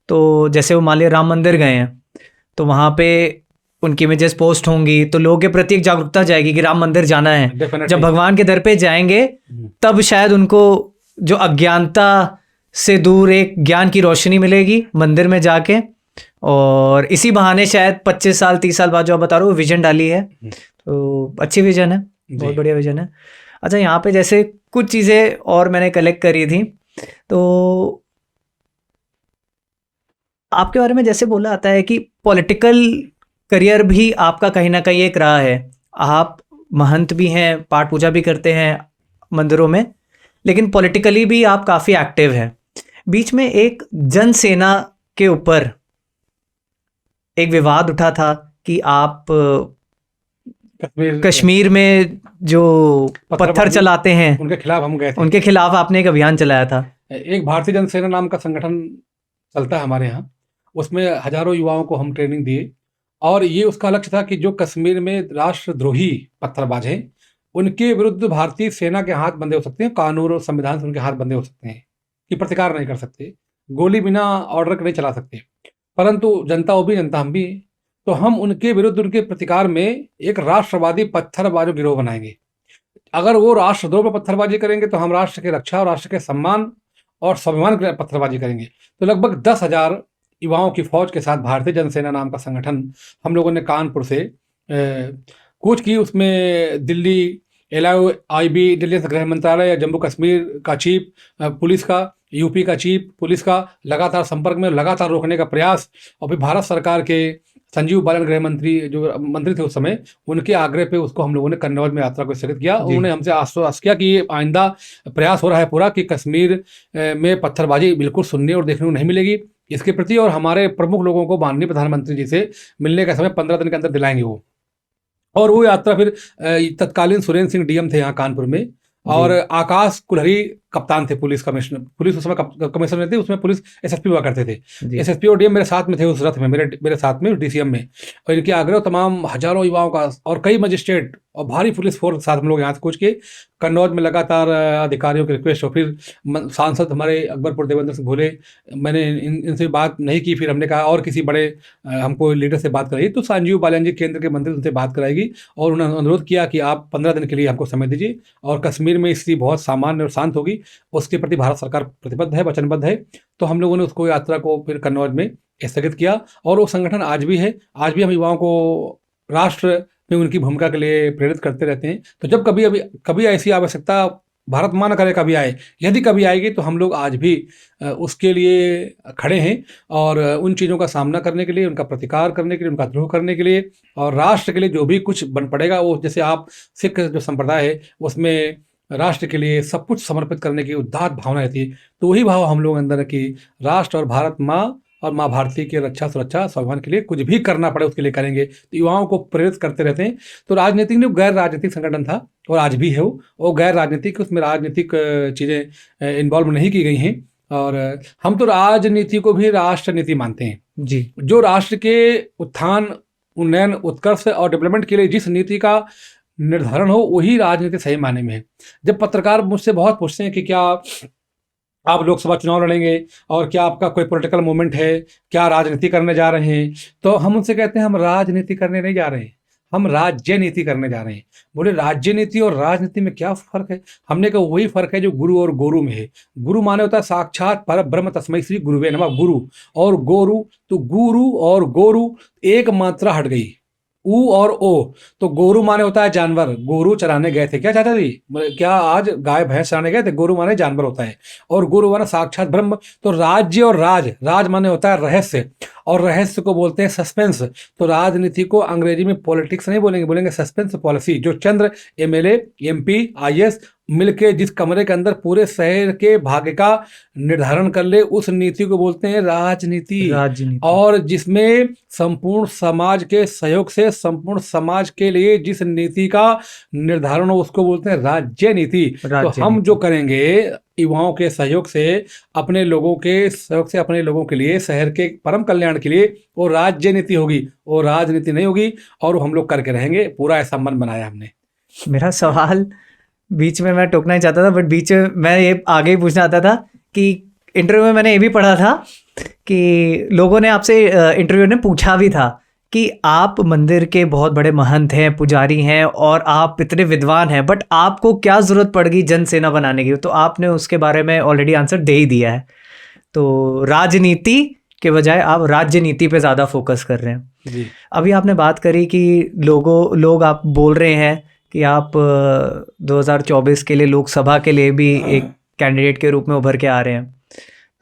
तो जैसे वो मान लिया राम मंदिर गए हैं तो वहाँ पे उनकी इमेजेस पोस्ट होंगी तो लोगों के प्रति एक जागरूकता जाएगी कि राम मंदिर जाना है। Definitely. जब भगवान के दर पे जाएंगे तब शायद उनको जो अज्ञानता से दूर एक ज्ञान की रोशनी मिलेगी मंदिर में जाके, और इसी बहाने शायद 25 साल 30 साल बाद जो आप बता रहे हो विजन डाली है, तो अच्छी विजन है, बहुत बढ़िया विजन है। अच्छा, यहाँ पे जैसे कुछ चीज़ें और मैंने कलेक्ट करी थी, तो आपके बारे में जैसे बोला आता है कि पॉलिटिकल करियर भी आपका कहीं ना कहीं एक रहा है। आप महंत भी हैं, पाठ पूजा भी करते हैं मंदिरों में, लेकिन पॉलिटिकली भी आप काफ़ी एक्टिव हैं। बीच में एक जनसेना के ऊपर एक विवाद उठा था कि आप कश्मीर में जो पत्थर चलाते हैं उनके खिलाफ हम गए थे। उनके खिलाफ आपने एक अभियान चलाया था। एक भारतीय जनसेना नाम का संगठन चलता है हमारे यहाँ, उसमें हजारों युवाओं को हम ट्रेनिंग दिए और ये उसका लक्ष्य था कि जो कश्मीर में राष्ट्रद्रोही पत्थरबाज हैं उनके विरुद्ध भारतीय सेना के हाथ बंधे हो सकते हैं, कानून और संविधान से उनके हाथ बंधे हो सकते हैं कि प्रतिकार नहीं कर सकते, गोली बिना ऑर्डर के नहीं चला सकते, परंतु जनता वो भी जनता हम भी, तो हम उनके विरुद्ध उनके प्रतिकार में एक राष्ट्रवादी पत्थरबाजों गिरोह बनाएंगे। अगर वो राष्ट्रद्रोह पर पत्थरबाजी करेंगे तो हम राष्ट्र की रक्षा और राष्ट्र के सम्मान और स्वाभिमान के पत्थरबाजी करेंगे। तो लगभग 10,000 युवाओं की फौज के साथ भारतीय जनसेना नाम का संगठन हम लोगों ने कानपुर से कूच की। उसमें दिल्ली LIB, दिल्ली गृह मंत्रालय, जम्मू कश्मीर का चीफ पुलिस का, यूपी का चीफ पुलिस का लगातार संपर्क में, लगातार रोकने का प्रयास, और फिर भारत सरकार के संजीव बालन गृह मंत्री जो मंत्री थे उस समय, उनके आग्रह पे उसको हम लोगों ने कन्नौज में यात्रा को स्थगित किया। उन्होंने हमसे आश्वस्त किया कि ये आइंदा प्रयास हो रहा है पूरा कि कश्मीर में पत्थरबाजी बिल्कुल सुनने और देखने को नहीं मिलेगी इसके प्रति, और हमारे प्रमुख लोगों को माननीय प्रधानमंत्री जी से मिलने का समय 15 दिन के अंदर दिलाएंगे वो। और वो यात्रा फिर तत्कालीन सुरेंद्र सिंह DM थे यहाँ कानपुर में, और आकाश कुल्हरी कप्तान थे, पुलिस कमिश्नर, पुलिस उस समय कमिश्नर थे, उसमें पुलिस SSP हुआ करते थे। SSP और DM मेरे साथ में थे उस रथ में, मेरे साथ में DCM में, और इनके आग्रह तमाम हजारों युवाओं का और कई मजिस्ट्रेट और भारी पुलिस फोर्स साथ हम लोग यहाँ से कूच के कन्नौज में लगातार अधिकारियों की रिक्वेस्ट, और फिर सांसद हमारे अकबरपुर देवेंद्र सिंह भोले, मैंने इनसे बात नहीं की, फिर हमने कहा और किसी बड़े हमको लीडर से बात कराई, तो संजीव बालन जी केंद्र के मंत्री उनसे बात कराएगी, और उन्होंने अनुरोध किया कि आप 15 दिन के लिए हमको समय दीजिए और कश्मीर में स्थिति बहुत सामान्य और शांत होगी, उसके प्रति भारत सरकार प्रतिबद्ध है, वचनबद्ध है। तो हम लोगों ने उसको यात्रा को फिर कन्नौज में स्थगित किया, और वो संगठन आज भी है। आज भी हम युवाओं को राष्ट्र में उनकी भूमिका के लिए प्रेरित करते रहते हैं। तो जब कभी ऐसी आवश्यकता भारत मां न करे कभी आए, यदि कभी आएगी तो हम लोग आज भी उसके लिए खड़े हैं, और उन चीज़ों का सामना करने के लिए, उनका प्रतिकार करने के लिए, उनका द्रोह करने के लिए, और राष्ट्र के लिए जो भी कुछ बन पड़ेगा वो, जैसे आप सिख जो संप्रदाय है उसमें राष्ट्र के लिए सब कुछ समर्पित करने की उदात्त भावना रहती है, तो वही भाव हम लोग अंदर है कि राष्ट्र और भारत माँ और माँ भारती की रक्षा सुरक्षा स्वाभिमान के लिए कुछ भी करना पड़े उसके लिए करेंगे। तो युवाओं को प्रेरित करते रहते हैं। तो राजनीतिक नहीं, गैर राजनीतिक संगठन था और आज भी है वो गैर राजनीतिक, उसमें राजनीतिक चीज़ें इन्वॉल्व नहीं की गई हैं, और हम तो राजनीति को भी राष्ट्र नीति मानते हैं जी। जो राष्ट्र के उत्थान, उन्नयन, उत्कर्ष और डेवलपमेंट के लिए जिस नीति का निर्धारण हो वही राजनीति सही मायने में है। जब पत्रकार मुझसे बहुत पूछते हैं कि क्या आप लोकसभा चुनाव लड़ेंगे और क्या आपका कोई पॉलिटिकल मूवमेंट है, क्या राजनीति करने जा रहे हैं, तो हम उनसे कहते हैं हम राजनीति करने नहीं जा रहे हैं, हम राज्य नीति करने जा रहे हैं। बोले राज्य नीति और राजनीति में क्या फर्क है? हमने कहा वही फर्क है जो गुरु और गोरु में है। गुरु माने होता है साक्षात पर ब्रह्म तस्मै श्री गुरुवे नमः, गुरु और गोरु, तो गुरु और गोरु एक मात्रा हट गई, ऊ और ओ, तो गोरु माने होता है जानवर, गोरु चराने गए थे क्या चाचा जी, क्या आज गाय भैंस चराने गए थे, गोरु माने जानवर होता है, और गुरु माने साक्षात ब्रह्म। तो राज्य और राज माने होता है रहस्य, और रहस्य को बोलते हैं सस्पेंस। तो राजनीति को अंग्रेजी में पॉलिटिक्स नहीं बोलेंगे, बोलेंगे सस्पेंस पॉलिसी। जो चंद्र MLA MP IS मिलके जिस कमरे के अंदर पूरे शहर के भाग्य का निर्धारण कर ले, उस नीति को बोलते हैं राजनीति। राजनीति। और जिसमें संपूर्ण समाज के सहयोग से संपूर्ण समाज के लिए जिस नीति का निर्धारण हो उसको बोलते हैं राज्य नीति। तो हम जो करेंगे युवाओं के सहयोग से, अपने लोगों के सहयोग से, अपने लोगों के लिए, शहर के परम कल्याण के लिए, वो राज्य नीति होगी, वो राजनीति नहीं होगी। और हम लोग करके रहेंगे, पूरा ऐसा मन बनाया हमने। मेरा सवाल बीच में मैं टोकना ही चाहता था, बट बीच में मैं ये आगे ही पूछना चाहता था कि इंटरव्यू में मैंने ये भी पढ़ा था कि लोगों ने आपसे, इंटरव्यू ने पूछा भी था कि आप मंदिर के बहुत बड़े महंत हैं, पुजारी हैं और आप इतने विद्वान हैं, बट आपको क्या ज़रूरत पड़ गई जनसेना बनाने की? तो आपने उसके बारे में ऑलरेडी आंसर दे ही दिया है। तो राजनीति के बजाय आप राज्य नीति पे ज़्यादा फोकस कर रहे हैं जी। अभी आपने बात करी कि लोग आप बोल रहे हैं कि आप 2024 के लिए लोकसभा के लिए भी एक कैंडिडेट के रूप में उभर के आ रहे हैं,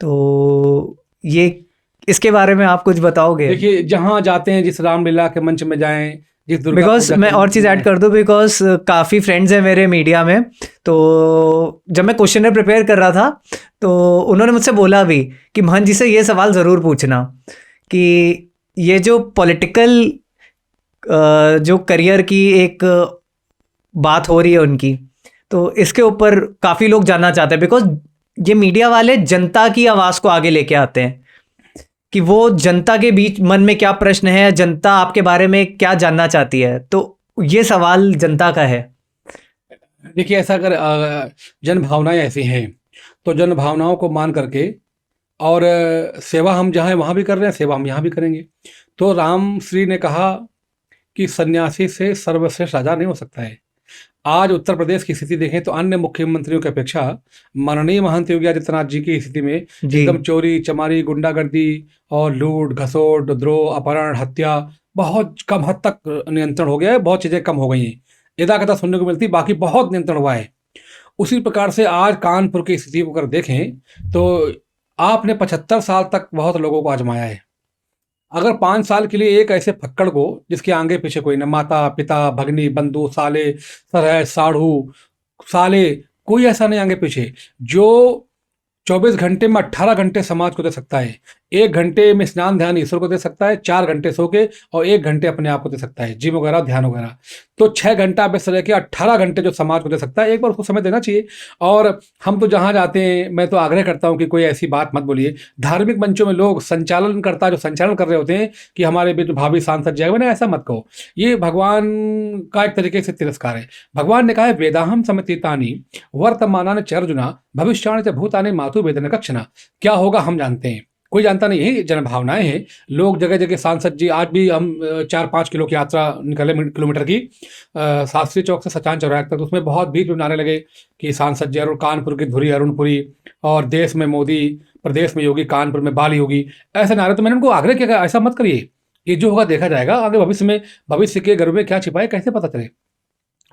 तो ये इसके बारे में आप कुछ बताओगे? देखिए, जहाँ जाते हैं, जिस रामलीला के मंच में जाएं, जिस दुर्गा बिकॉज पूजा मैं के और मंच चीज़ में ऐड कर दूं, बिकॉज काफ़ी फ्रेंड्स हैं मेरे मीडिया में, तो जब मैं क्वेश्चन प्रिपेयर कर रहा था तो उन्होंने मुझसे बोला भी कि महन जी से ये सवाल ज़रूर पूछना कि ये जो पॉलिटिकल जो करियर की एक बात हो रही है उनकी, तो इसके ऊपर काफ़ी लोग जानना चाहते हैं, बिकॉज ये मीडिया वाले जनता की आवाज़ को आगे लेके आते हैं कि वो जनता के बीच मन में क्या प्रश्न है, जनता आपके बारे में क्या जानना चाहती है, तो ये सवाल जनता का है। देखिए, ऐसा अगर जन भावनाएं ऐसी हैं तो जन भावनाओं को मान करके, और सेवा हम जहाँ वहाँ भी कर रहे हैं, सेवा हम यहाँ भी करेंगे। तो राम श्री ने कहा कि सन्यासी से सर्वश्रेष्ठ राजा नहीं हो सकता है। आज उत्तर प्रदेश की स्थिति देखें तो अन्य मुख्यमंत्रियों की अपेक्षा माननीय महंत योगी आदित्यनाथ जी की स्थिति में एकदम चोरी चमारी, गुंडागर्दी और लूट घसोट, द्रोह, अपहरण, हत्या बहुत कम हद तक नियंत्रण हो गया है। बहुत चीज़ें कम हो गई हैं, यदा कथा सुनने को मिलती, बाकी बहुत नियंत्रण हुआ है। उसी प्रकार से आज कानपुर की स्थिति को अगर देखें तो आपने 75 साल तक बहुत लोगों को आजमाया है। अगर 5 साल के लिए एक ऐसे फक्कड़ को जिसके आगे पीछे कोई न माता पिता भगनी बंधु साले सरह साढ़ू साले, कोई ऐसा नहीं आगे पीछे, जो 24 घंटे में 18 घंटे समाज को दे सकता है, 1 घंटे में स्नान ध्यान ईश्वर को दे सकता है, 4 घंटे सो के, और 1 घंटे अपने आप को दे सकता है, जिम वगैरह ध्यान वगैरह। तो 6 घंटा व्यस्त रह के 18 घंटे जो समाज को दे सकता है, एक बार उसको समय देना चाहिए। और हम तो जहाँ जाते हैं, मैं तो आग्रह करता हूँ कि कोई ऐसी बात मत बोलिए। धार्मिक मंचों में लोग संचालनकर्ता जो संचालन कर रहे होते हैं कि हमारे बीच भावी सांसद जाएगा, मैंने ऐसा मत कहो, ये भगवान का एक तरीके से तिरस्कार है। भगवान ने कहा है वेदाहम समतीतानि वर्तमानानि च अर्जुना भविष्याणि च भूतानि मातु वेदन कक्षना। क्या होगा हम जानते हैं, कोई जानता नहीं है। जन भावनाएं हैं, लोग जगह जगह सांसद जी, आज भी हम 4-5 किलो की यात्रा निकले किलोमीटर की, शास्त्री चौक से सचान चौराहे तक, तो उसमें बहुत भीड़ बनाने लगे कि सांसद जी, और कानपुर की धुरी अरुणपुरी, और देश में मोदी, प्रदेश में योगी, कानपुर में बाली योगी, ऐसे नारे। तो मैंने उनको आग्रह किया ऐसा मत करिए, ये जो होगा देखा जाएगा, आगे भविष्य में, भविष्य के गर्भ में क्या छिपा है कैसे पता चले।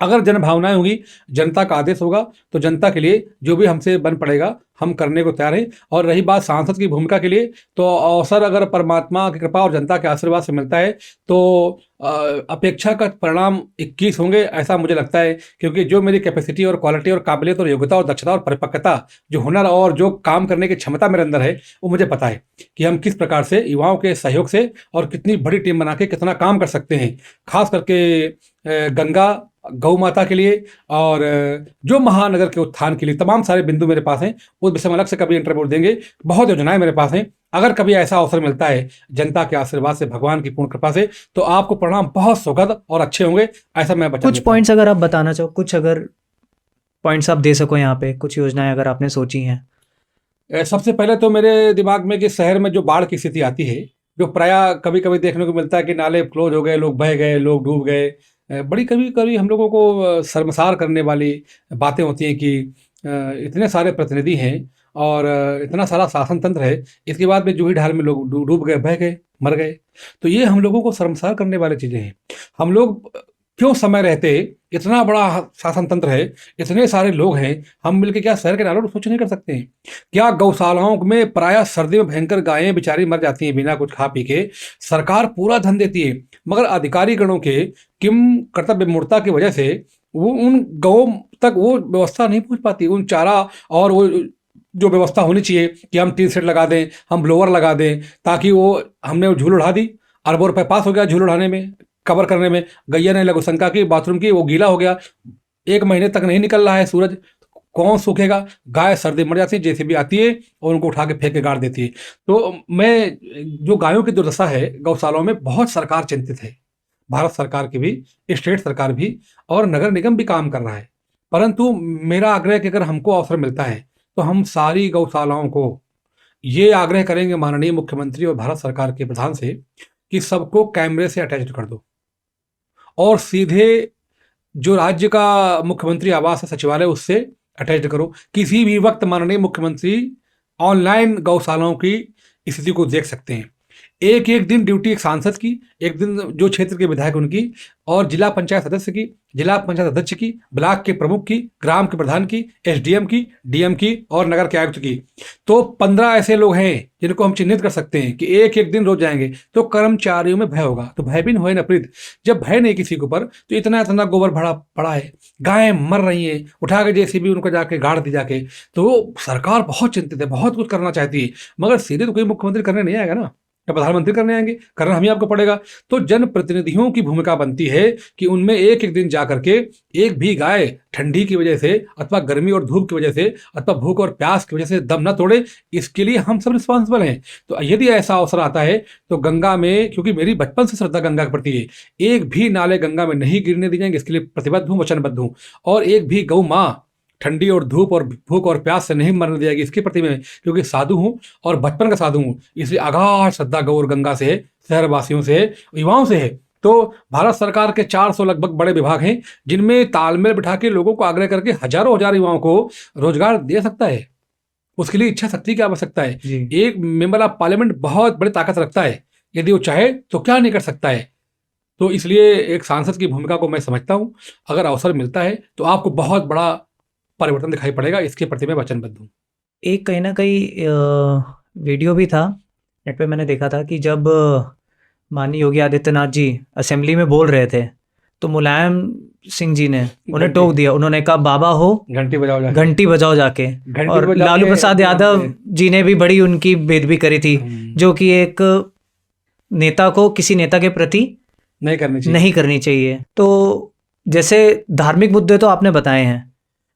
अगर जन भावनाएं होगी, जनता का आदेश होगा, तो जनता के लिए जो भी हमसे बन पड़ेगा हम करने को तैयार हैं। और रही बात सांसद की भूमिका के लिए, तो अवसर अगर परमात्मा की कृपा और जनता के आशीर्वाद से मिलता है तो अपेक्षा का परिणाम 21 होंगे, ऐसा मुझे लगता है। क्योंकि जो मेरी कैपेसिटी और क्वालिटी और काबिलियत और योग्यता और दक्षता और परिपक्वता, जो हुनर और जो काम करने की क्षमता मेरे अंदर है, वो मुझे पता है कि हम किस प्रकार से युवाओं के सहयोग से और कितनी बड़ी टीम बना के कितना काम कर सकते हैं। खास करके गंगा गौ माता के लिए और जो महानगर के उत्थान के लिए तमाम सारे बिंदु मेरे पास हैं। उस विषय में अलग से कभी इंटरव्यू देंगे। बहुत योजनाएं मेरे पास हैं। अगर कभी ऐसा अवसर मिलता है जनता के आशीर्वाद से, भगवान की पूर्ण कृपा से, तो आपको परिणाम बहुत सुखद और अच्छे होंगे, ऐसा मैं बता। कुछ पॉइंट्स अगर आप बताना चाहो, कुछ अगर पॉइंट्स आप दे सको यहाँ पे, कुछ योजनाएं अगर आपने सोची हैं। सबसे पहले तो मेरे दिमाग में कि शहर में जो बाढ़ की स्थिति आती है, जो प्राय कभी कभी देखने को मिलता है कि नाले क्लोज हो गए, लोग बह गए, लोग डूब गए, बड़ी कभी कभी हम लोगों को शर्मसार करने वाली बातें होती हैं कि इतने सारे प्रतिनिधि हैं और इतना सारा शासन तंत्र है, इसके बाद में जूही ढाल में लोग डूब गए, बह गए, मर गए। तो ये हम लोगों को शर्मसार करने वाली चीज़ें हैं। हम लोग क्यों समय रहते, इतना बड़ा शासन तंत्र है, इतने सारे लोग हैं, हम मिलकर क्या शहर के नालों को स्वच्छ नहीं कर सकते हैं? क्या गौशालाओं में प्रायः सर्दी में भयंकर गायें बेचारी मर जाती हैं बिना कुछ खा पी के, सरकार पूरा धन देती है, मगर अधिकारी गणों के किम कर्तव्य मूर्ता की वजह से वो उन गौ तक वो व्यवस्था नहीं पहुंच पाती, उन चारा और वो जो व्यवस्था होनी चाहिए कि हम टीन सेट लगा दें, हम ब्लोअर लगा दें, ताकि वो हमने झूल उड़ा दी, अरबों रुपए पास हो गया झूल उड़ाने में, कवर करने में। गैया ने लघुशंका की बाथरूम की, वो गीला हो गया, 1 महीने तक नहीं निकल रहा है सूरज, कौन सूखेगा? गाय सर्दी मर जाती है, जेसीबी आती है और उनको उठा के फेंक के गाड़ देती है। तो मैं, जो गायों की दुर्दशा है गौशालाओं में, बहुत सरकार चिंतित है, भारत सरकार की भी, स्टेट सरकार भी, और नगर निगम भी काम कर रहा है। परंतु मेरा आग्रह है कि अगर हमको अवसर मिलता है तो हम सारी गौशालाओं को ये आग्रह करेंगे माननीय मुख्यमंत्री और भारत सरकार के प्रधान से कि सबको कैमरे से अटैच कर दो, और सीधे जो राज्य का मुख्यमंत्री आवास है, सचिवालय, उससे अटैच करो। किसी भी वक्त माननीय मुख्यमंत्री ऑनलाइन गौशालाओं की स्थिति को देख सकते हैं। एक एक दिन ड्यूटी एक सांसद की, एक दिन जो क्षेत्र के विधायक उनकी, और जिला पंचायत सदस्य की, जिला पंचायत अध्यक्ष की, ब्लॉक के प्रमुख की, ग्राम के प्रधान की, एसडीएम की, डीएम की और नगर के आयुक्त की। तो 15 ऐसे लोग हैं जिनको हम चिन्हित कर सकते हैं कि एक एक दिन रोज जाएंगे, तो कर्मचारियों में भय होगा। तो भय भी न होए न प्रीत। जब भय नहीं किसी के ऊपर, तो इतना इतना गोबर भरा पड़ा है, गायें मर रही हैं, उठा के जेसीबी उनको जाके गाड़ दी जाके। तो सरकार बहुत चिंतित है, बहुत कुछ करना चाहती है, मगर सीधे तो कोई मुख्यमंत्री करने नहीं आएगा ना, या प्रधानमंत्री करने आएंगे, करना हम ही आपको पड़ेगा। तो जनप्रतिनिधियों की भूमिका बनती है कि उनमें एक एक दिन जाकर के एक भी गाय ठंडी की वजह से, अथवा गर्मी और धूप की वजह से, अथवा भूख और प्यास की वजह से दम न तोड़े, इसके लिए हम सब रिस्पॉन्सिबल हैं। तो यदि ऐसा अवसर आता है तो गंगा में, क्योंकि मेरी बचपन से श्रद्धा गंगा के प्रति है, एक भी नाले गंगा में नहीं गिरने दिए जाएंगे, इसके लिए प्रतिबद्ध हूँ, वचनबद्ध हूँ। और एक भी गौ माँ ठंडी और धूप और भूख और प्यास से नहीं मरने दिया जाएगी, इसके प्रति मैं, क्योंकि साधु हूँ और बचपन का साधु हूँ, इसलिए अगाध श्रद्धा गौ और गंगा से है, शहरवासियों से है, युवाओं से है। तो भारत सरकार के 400 लगभग बड़े विभाग हैं, जिनमें तालमेल बिठा के लोगों को आग्रह करके हजारों हजार युवाओं को रोजगार दे सकता है। उसके लिए इच्छा शक्ति की आवश्यकता है। एक मेंबर ऑफ पार्लियामेंट बहुत बड़ी ताकत रखता है, यदि वो चाहे तो क्या नहीं कर सकता है। तो इसलिए एक सांसद की भूमिका को मैं समझता हूँ। अगर अवसर मिलता है तो आपको बहुत बड़ा परिवर्तन दिखाई पड़ेगा, इसके प्रति मैं वचनबद्ध हूँ। एक कहीं ना कहीं वीडियो भी था नेट पे, मैंने देखा था कि जब माननीय योगी आदित्यनाथ जी असेंबली में बोल रहे थे तो मुलायम सिंह जी ने उन्हें टोक दिया। उन्होंने कहा बाबा हो घंटी बजाओ जाके, घंटी बजाओ जाके। और लालू प्रसाद यादव जी ने भी बड़ी उनकी बेदबी करी थी, जो कि एक नेता को किसी नेता के प्रति नहीं करनी चाहिए। तो जैसे धार्मिक मुद्दे तो आपने बताए हैं,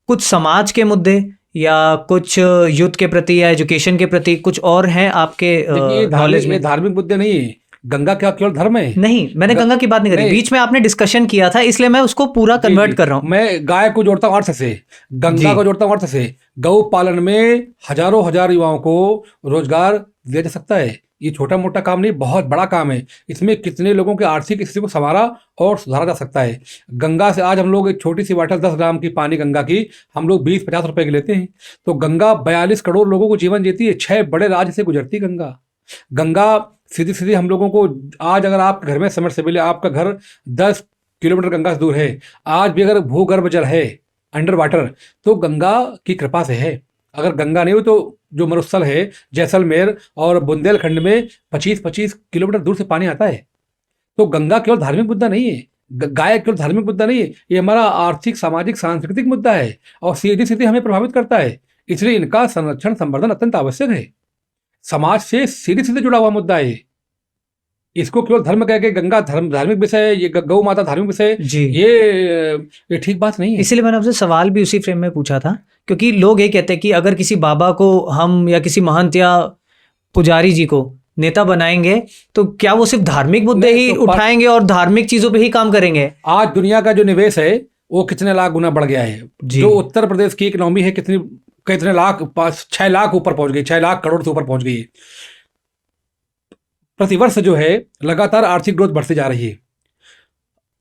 कुछ समाज के मुद्दे या कुछ यूथ के प्रति या एजुकेशन के प्रति कुछ और हैं आपके नॉलेज में? धार्मिक मुद्दे नहीं है, गंगा क्या केवल धर्म है? नहीं, मैंने गंगा की बात नहीं करी, बीच में आपने डिस्कशन किया था, इसलिए मैं उसको पूरा कन्वर्ट कर रहा हूँ। मैं गाय को जोड़ता हूँ अर्थ से, गंगा को जोड़ता हूँ अर्थ से। गौ पालन में हजारों हजार युवाओं को रोजगार दिया जा सकता है। ये छोटा मोटा काम नहीं, बहुत बड़ा काम है। इसमें कितने लोगों के आर्थिक स्थिति को संवारा और सुधारा जा सकता है। गंगा से आज हम लोग एक छोटी सी बॉटल 10 ग्राम की पानी गंगा की हम लोग 20-50 रुपए की लेते हैं, तो गंगा 42 करोड़ लोगों को जीवन देती है। 6 बड़े राज्य से गुजरती गंगा। गंगा सीधी सीधी हम लोगों को, आज अगर आपके घर में समरसेबल है, आपका घर 10 किलोमीटर गंगा से दूर है, आज भी अगर भूगर्भ जल है, अंडर वाटर, तो गंगा की कृपा से है। अगर गंगा नहीं हो तो जो मरुस्थल है जैसलमेर और बुंदेलखंड में 25-25 किलोमीटर दूर से पानी आता है। तो गंगा केवल धार्मिक मुद्दा नहीं है, गाय केवल धार्मिक मुद्दा नहीं है, ये हमारा आर्थिक, सामाजिक, सांस्कृतिक मुद्दा है और सीधी सीधी हमें प्रभावित करता है। इसलिए इनका संरक्षण, संवर्धन अत्यंत आवश्यक है। समाज से सीधे सीधे जुड़ा हुआ मुद्दा है। इसको केवल धर्म कह के गंगा धार्मिक विषय है, ये गौ माता धार्मिक विषय है, ये ठीक बात नहीं है। इसीलिए मैंने आपसे सवाल भी उसी फ्रेम में पूछा था, क्योंकि लोग ये कहते हैं कि अगर किसी बाबा को हम या किसी महंत या पुजारी जी को नेता बनाएंगे तो क्या वो सिर्फ धार्मिक मुद्दे ही उठाएंगे और धार्मिक चीजों पे ही काम करेंगे? आज दुनिया का जो निवेश है वो कितने लाख गुना बढ़ गया है। जो उत्तर प्रदेश की इकोनॉमी है कितने लाख, 6 लाख ऊपर पहुंच गई, 6 लाख करोड़ से ऊपर पहुंच गई है। प्रतिवर्ष जो है लगातार आर्थिक ग्रोथ बढ़ती जा रही है।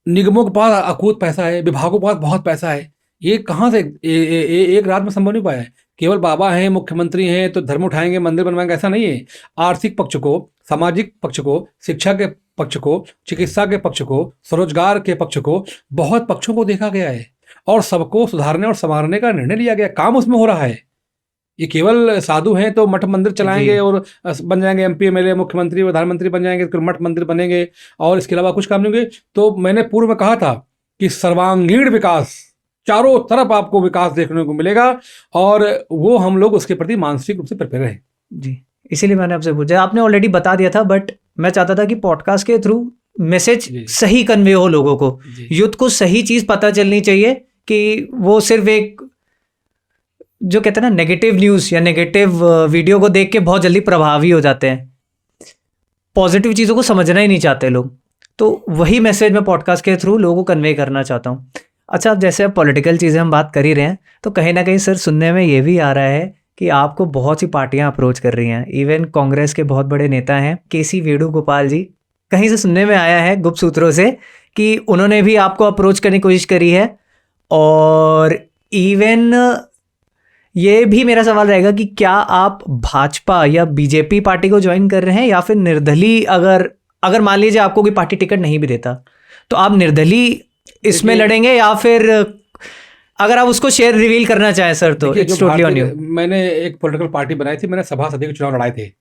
निगमों के पास अकूत पैसा है, विभागों के पास बहुत पैसा है। ये कहाँ से एक रात में संभव नहीं पाया है। केवल बाबा हैं, मुख्यमंत्री हैं तो धर्म उठाएंगे, मंदिर बनवाएंगे, ऐसा नहीं है। आर्थिक पक्ष को, सामाजिक पक्ष को, शिक्षा के पक्ष को, चिकित्सा के पक्ष को, स्वरोजगार के पक्ष को, बहुत पक्षों को देखा गया है और सबको सुधारने और संवारने का निर्णय लिया गया। काम उसमें हो रहा है। ये केवल साधु हैं तो मठ मंदिर चलाएंगे और बन जाएंगे एमपी एमएलए, मुख्यमंत्री, प्रधानमंत्री बन जाएंगे, मठ मंदिर बनेंगे और इसके अलावा कुछ काम नहीं होंगे। तो मैंने पूर्व में कहा था कि सर्वांगीण विकास, चारों तरफ आपको विकास देखने को मिलेगा, और वो हम लोग उसके प्रति मानसिक रूप से प्रिपेयर हैं। जी, इसीलिए मैंने आपसे पूछा। आपने ऑलरेडी बता दिया था, बट मैं चाहता था कि पॉडकास्ट के थ्रू मैसेज जी। सही कन्वे हो लोगों को, जी। यूथ को सही चीज पता चलनी चाहिए कि वो सिर्फ एक जो कहते हैं ना नेगेटिव न्यूज या नेगेटिव वीडियो को देख के बहुत जल्दी प्रभावी हो जाते हैं, पॉजिटिव चीज़ों को समझना ही नहीं चाहते लोग। तो वही मैसेज मैं पॉडकास्ट के थ्रू लोगों को कन्वे करना चाहता हूँ। अच्छा, अब जैसे अब पॉलिटिकल चीज़ें हम बात कर ही रहे हैं, तो कहीं ना कहीं सर सुनने में ये भी आ रहा है कि आपको बहुत सी पार्टियां अप्रोच कर रही हैं। इवन कांग्रेस के बहुत बड़े नेता हैं केसी वेणुगोपाल जी, कहीं से सुनने में आया है गुप्त सूत्रों से कि उन्होंने भी आपको अप्रोच करने की कोशिश करी है। और इवन ये भी मेरा सवाल रहेगा कि क्या आप भाजपा या बीजेपी पार्टी को ज्वाइन कर रहे हैं, या फिर निर्दलीय, अगर मान लीजिए आपको कोई पार्टी टिकट नहीं भी देता तो आप निर्दलीय इसमें लड़ेंगे, या फिर अगर आप उसको शेयर रिवील करना चाहें सर तो इट्स टोटली ऑन यू। मैंने एक पॉलिटिकल पार्टी बनाई थी, मैंने सभा सदस्य के चुनाव लड़ाए थे,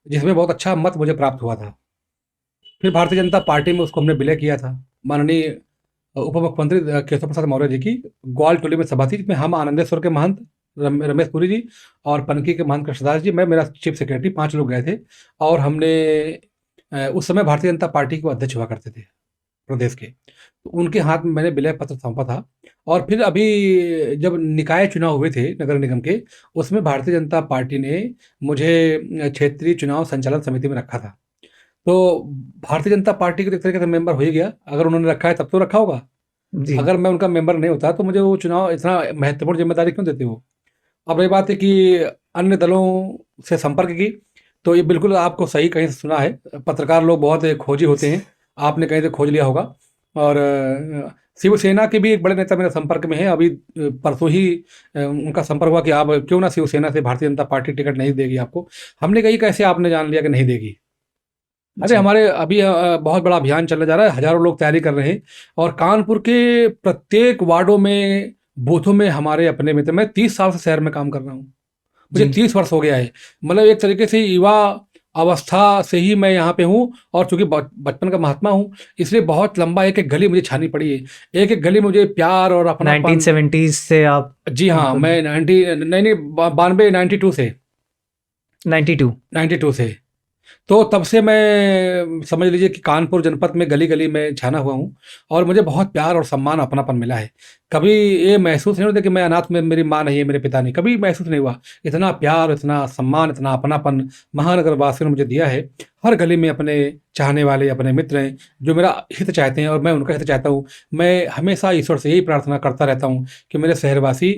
जिसमें बहुत अच्छा मत मुझे प्राप्त हुआ था। फिर भारतीय जनता पार्टी में उसको हमने विलय किया था। माननीय उप मुख्यमंत्री केशव प्रसाद मौर्य जी की ग्वाल टोली में सभा थी, जिसमें हम आनंदेश्वर के महंत रमेश पुरी जी और पनकी के महंत कृष्णदास जी, मैं, मेरा चीफ सेक्रेटरी, 5 लोग गए थे। और हमने उस समय भारतीय जनता पार्टी के अध्यक्ष हुआ करते थे प्रदेश के, तो उनके हाथ में मैंने विलय पत्र सौंपा था। और फिर अभी जब निकाय चुनाव हुए थे नगर निगम के, उसमें भारतीय जनता पार्टी ने मुझे क्षेत्रीय चुनाव संचालन समिति में रखा था। तो भारतीय जनता पार्टी के तो एक तरीके से मेंबर हो ही गया, अगर उन्होंने रखा है तब तो रखा होगा। जी। अगर मैं उनका मेंबर नहीं होता तो मुझे वो चुनाव इतना महत्वपूर्ण जिम्मेदारी क्यों देते वो। अब रही बात है कि अन्य दलों से संपर्क की, तो ये बिल्कुल आपको सही कहीं से सुना है। पत्रकार लोग बहुत खोजी होते हैं, आपने कहीं से खोज लिया होगा। और शिवसेना के भी एक बड़े नेता मेरे संपर्क में है। अभी परसों ही उनका संपर्क हुआ कि आप क्यों ना शिवसेना से भारतीय जनता पार्टी टिकट नहीं देगी आपको। हमने कही कैसे आपने जान लिया कि नहीं देगी। अरे हमारे अभी बहुत बड़ा अभियान चलने जा रहा है, हजारों लोग तैयारी कर रहे हैं, और कानपुर के प्रत्येक वार्डों में, बूथों में हमारे अपने मित्र। मैं 30 साल से शहर में काम कर रहा हूँ, मुझे 30 वर्ष हो गया है। मतलब एक तरीके से युवा अवस्था से ही मैं यहाँ पे हूँ, और चूंकि बचपन का महात्मा हूँ, इसलिए बहुत लंबा एक एक गली मुझे छानी पड़ी है। एक एक गली मुझे प्यार और अपना 1970s से आप? जी हाँ, मैं 92 92 से 92 से, तो तब से मैं समझ लीजिए कि कानपुर जनपद में गली गली में छाना हुआ हूँ, और मुझे बहुत प्यार और सम्मान, अपनापन मिला है। कभी ये महसूस नहीं होता कि मैं अनाथ में, मेरी माँ नहीं है, मेरे पिता नहीं, कभी महसूस नहीं हुआ। इतना प्यार, इतना सम्मान, इतना अपनापन महानगर वासियों ने मुझे दिया है। हर गली में अपने चाहने वाले, अपने मित्र हैं जो मेरा हित चाहते हैं, और मैं उनका हित चाहता हूँ। मैं हमेशा ईश्वर से यही प्रार्थना करता रहता हूँ कि मेरे शहरवासी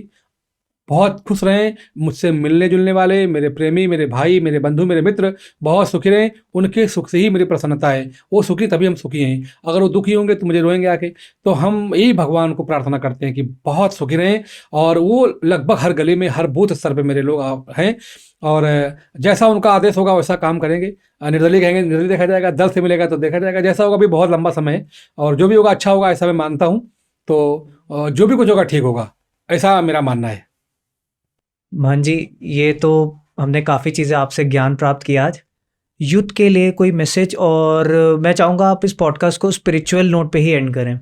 बहुत खुश रहें, मुझसे मिलने जुलने वाले मेरे प्रेमी, मेरे भाई, मेरे बंधु, मेरे मित्र बहुत सुखी रहें। उनके सुख से ही मेरी प्रसन्नता है। वो सुखी तभी हम सुखी हैं। अगर वो दुखी होंगे तो मुझे रोएंगे आके। तो हम यही भगवान को प्रार्थना करते हैं कि बहुत सुखी रहें, और वो लगभग हर गली में, हर बूथ स्तर पे मेरे लोग हैं, और जैसा उनका आदेश होगा वैसा काम करेंगे। निर्दलीय कहेंगे निर्दलीय देखा जाएगा, दल से मिलेगा तो देखा जाएगा, जैसा होगा। भी बहुत लंबा समय है, और जो भी होगा अच्छा होगा, ऐसा मैं मानता हूँ। तो जो भी कुछ होगा ठीक होगा, ऐसा मेरा मानना है। मान जी, ये तो हमने काफ़ी चीज़ें आपसे ज्ञान प्राप्त किया आज। यूथ के लिए कोई मैसेज, और मैं चाहूँगा आप इस पॉडकास्ट को स्पिरिचुअल नोट पे ही एंड करें।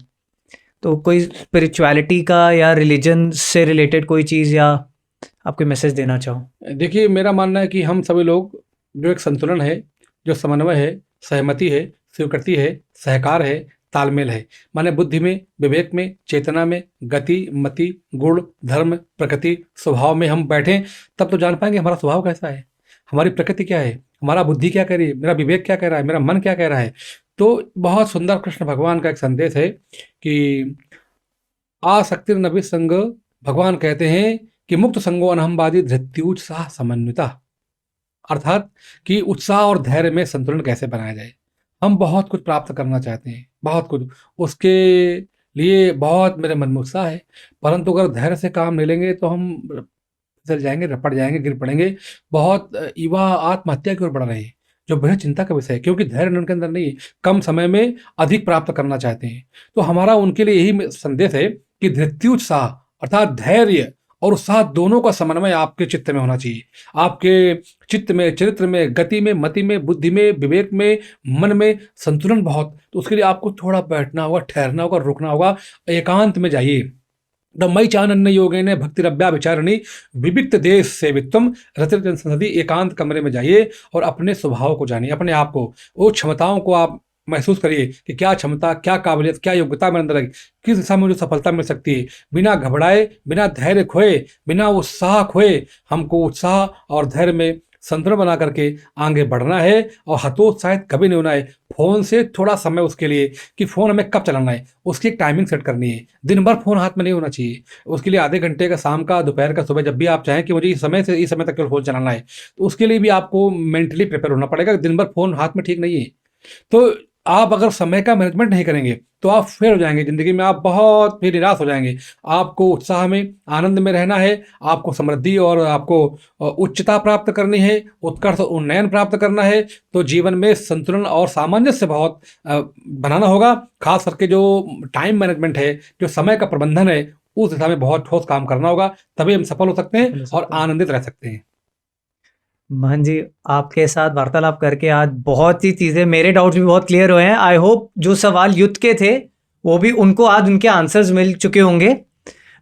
तो कोई स्पिरिचुअलिटी का या रिलीजन से रिलेटेड कोई चीज़, या आप कोई मैसेज देना चाहो? देखिए, मेरा मानना है कि हम सभी लोग जो एक संतुलन है, जो समन्वय है, सहमति है, स्वीकृति है, सहकार है, तालमेल है, माने बुद्धि में, विवेक में, चेतना में, गति, मति, गुण, धर्म, प्रकृति, स्वभाव में हम बैठें, तब तो जान पाएंगे हमारा स्वभाव कैसा है, हमारी प्रकृति क्या है, हमारा बुद्धि क्या कह रही है, मेरा विवेक क्या कह रहा है, मेरा मन क्या कह रहा है। तो बहुत सुंदर कृष्ण भगवान का एक संदेश है कि आसक्ति नभि संग। भगवान कहते हैं कि मुक्त संगो अनहमवादी धृत्युत्साह समन्विता, अर्थात कि उत्साह और धैर्य में संतुलन कैसे बनाया जाए। हम बहुत कुछ प्राप्त करना चाहते हैं, बहुत कुछ, उसके लिए बहुत मेरे मन में उत्साह है, परंतु अगर धैर्य से काम नहीं लेंगे तो हम फिसल जाएंगे, रपट जाएंगे, गिर पड़ेंगे। बहुत युवा आत्महत्या की ओर बढ़ रहे हैं, जो बेहद चिंता का विषय है, क्योंकि धैर्य उनके अंदर नहीं है, कम समय में अधिक प्राप्त करना चाहते हैं। तो हमारा उनके लिए यही संदेश है कि धृत्युत्साह अर्थात धैर्य और उत्साह दोनों का समन्वय आपके चित्त में होना चाहिए। आपके चित्त में, चरित्र में, गति में, मति में, बुद्धि में, विवेक में, मन में संतुलन बहुत, तो उसके लिए आपको थोड़ा बैठना होगा, ठहरना होगा, रुकना होगा, एकांत में जाइए। मयि चानन्य योगेन भक्तिरव्या विचारिणी विविक्त देश सेवित्वम रतिर्जन संसदि, एकांत कमरे में जाइए और अपने स्वभाव को जानिए, अपने आप को, वो क्षमताओं को आप महसूस करिए कि क्या क्षमता, क्या काबिलियत, क्या योग्यता मेरे अंदर है, किस दिशा में मुझे सफलता मिल सकती है। बिना घबराए, बिना धैर्य खोए, बिना उत्साह खोए, हमको उत्साह और धैर्य में संतुलन बना करके आगे बढ़ना है और हतोत्साहित कभी नहीं होना है। फोन से थोड़ा समय उसके लिए कि फोन हमें कब चलाना है, उसकी एक टाइमिंग सेट करनी है। दिन भर फोन हाथ में नहीं होना चाहिए, उसके लिए आधे घंटे का, शाम का, दोपहर का, सुबह, जब भी आप चाहें कि मुझे इस समय से इस समय तक केवल फोन चलाना है, तो उसके लिए भी आपको मेंटली प्रिपेयर होना पड़ेगा। दिन भर फोन हाथ में ठीक नहीं है। तो आप अगर समय का मैनेजमेंट नहीं करेंगे तो आप फेल हो जाएंगे ज़िंदगी में, आप बहुत फिर निराश हो जाएंगे। आपको उत्साह में, आनंद में रहना है, आपको समृद्धि और आपको उच्चता प्राप्त करनी है, उत्कर्ष और उन्नयन प्राप्त करना है। तो जीवन में संतुलन और सामंजस्य बहुत बनाना होगा। खास करके जो टाइम मैनेजमेंट है, जो समय का प्रबंधन है, उस दिशा में बहुत ठोस काम करना होगा, तभी हम सफल हो सकते हैं और आनंदित रह सकते हैं। मोहन जी, आपके साथ वार्तालाप करके आज बहुत सी चीज़ें, मेरे डाउट्स भी बहुत क्लियर हुए हैं। आई होप जो सवाल युद्ध के थे वो भी उनको आज उनके आंसर्स मिल चुके होंगे।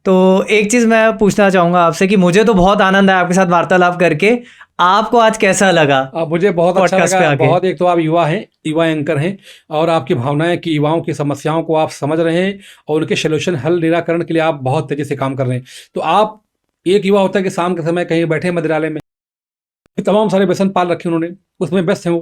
तो एक चीज़ मैं पूछना चाहूँगा आपसे कि मुझे तो बहुत आनंद आया आपके साथ वार्तालाप करके, आपको आज कैसा लगा मुझे बहुत अच्छा पॉडकास्ट पे लगा। आके? बहुत, एक तो आप युवा हैं, युवा एंकर हैं, और आपकी भावनाएं कि युवाओं की समस्याओं को आप समझ रहे हैं और उनके सोल्यूशन, हल, निराकरण के लिए आप बहुत तेजी से काम कर रहे हैं। तो आप, एक युवा होता है कि शाम के समय कहीं बैठे मंदिरालय में, तमाम सारे व्यसन पाल रखे उन्होंने, उसमें व्यस्त हैं वो,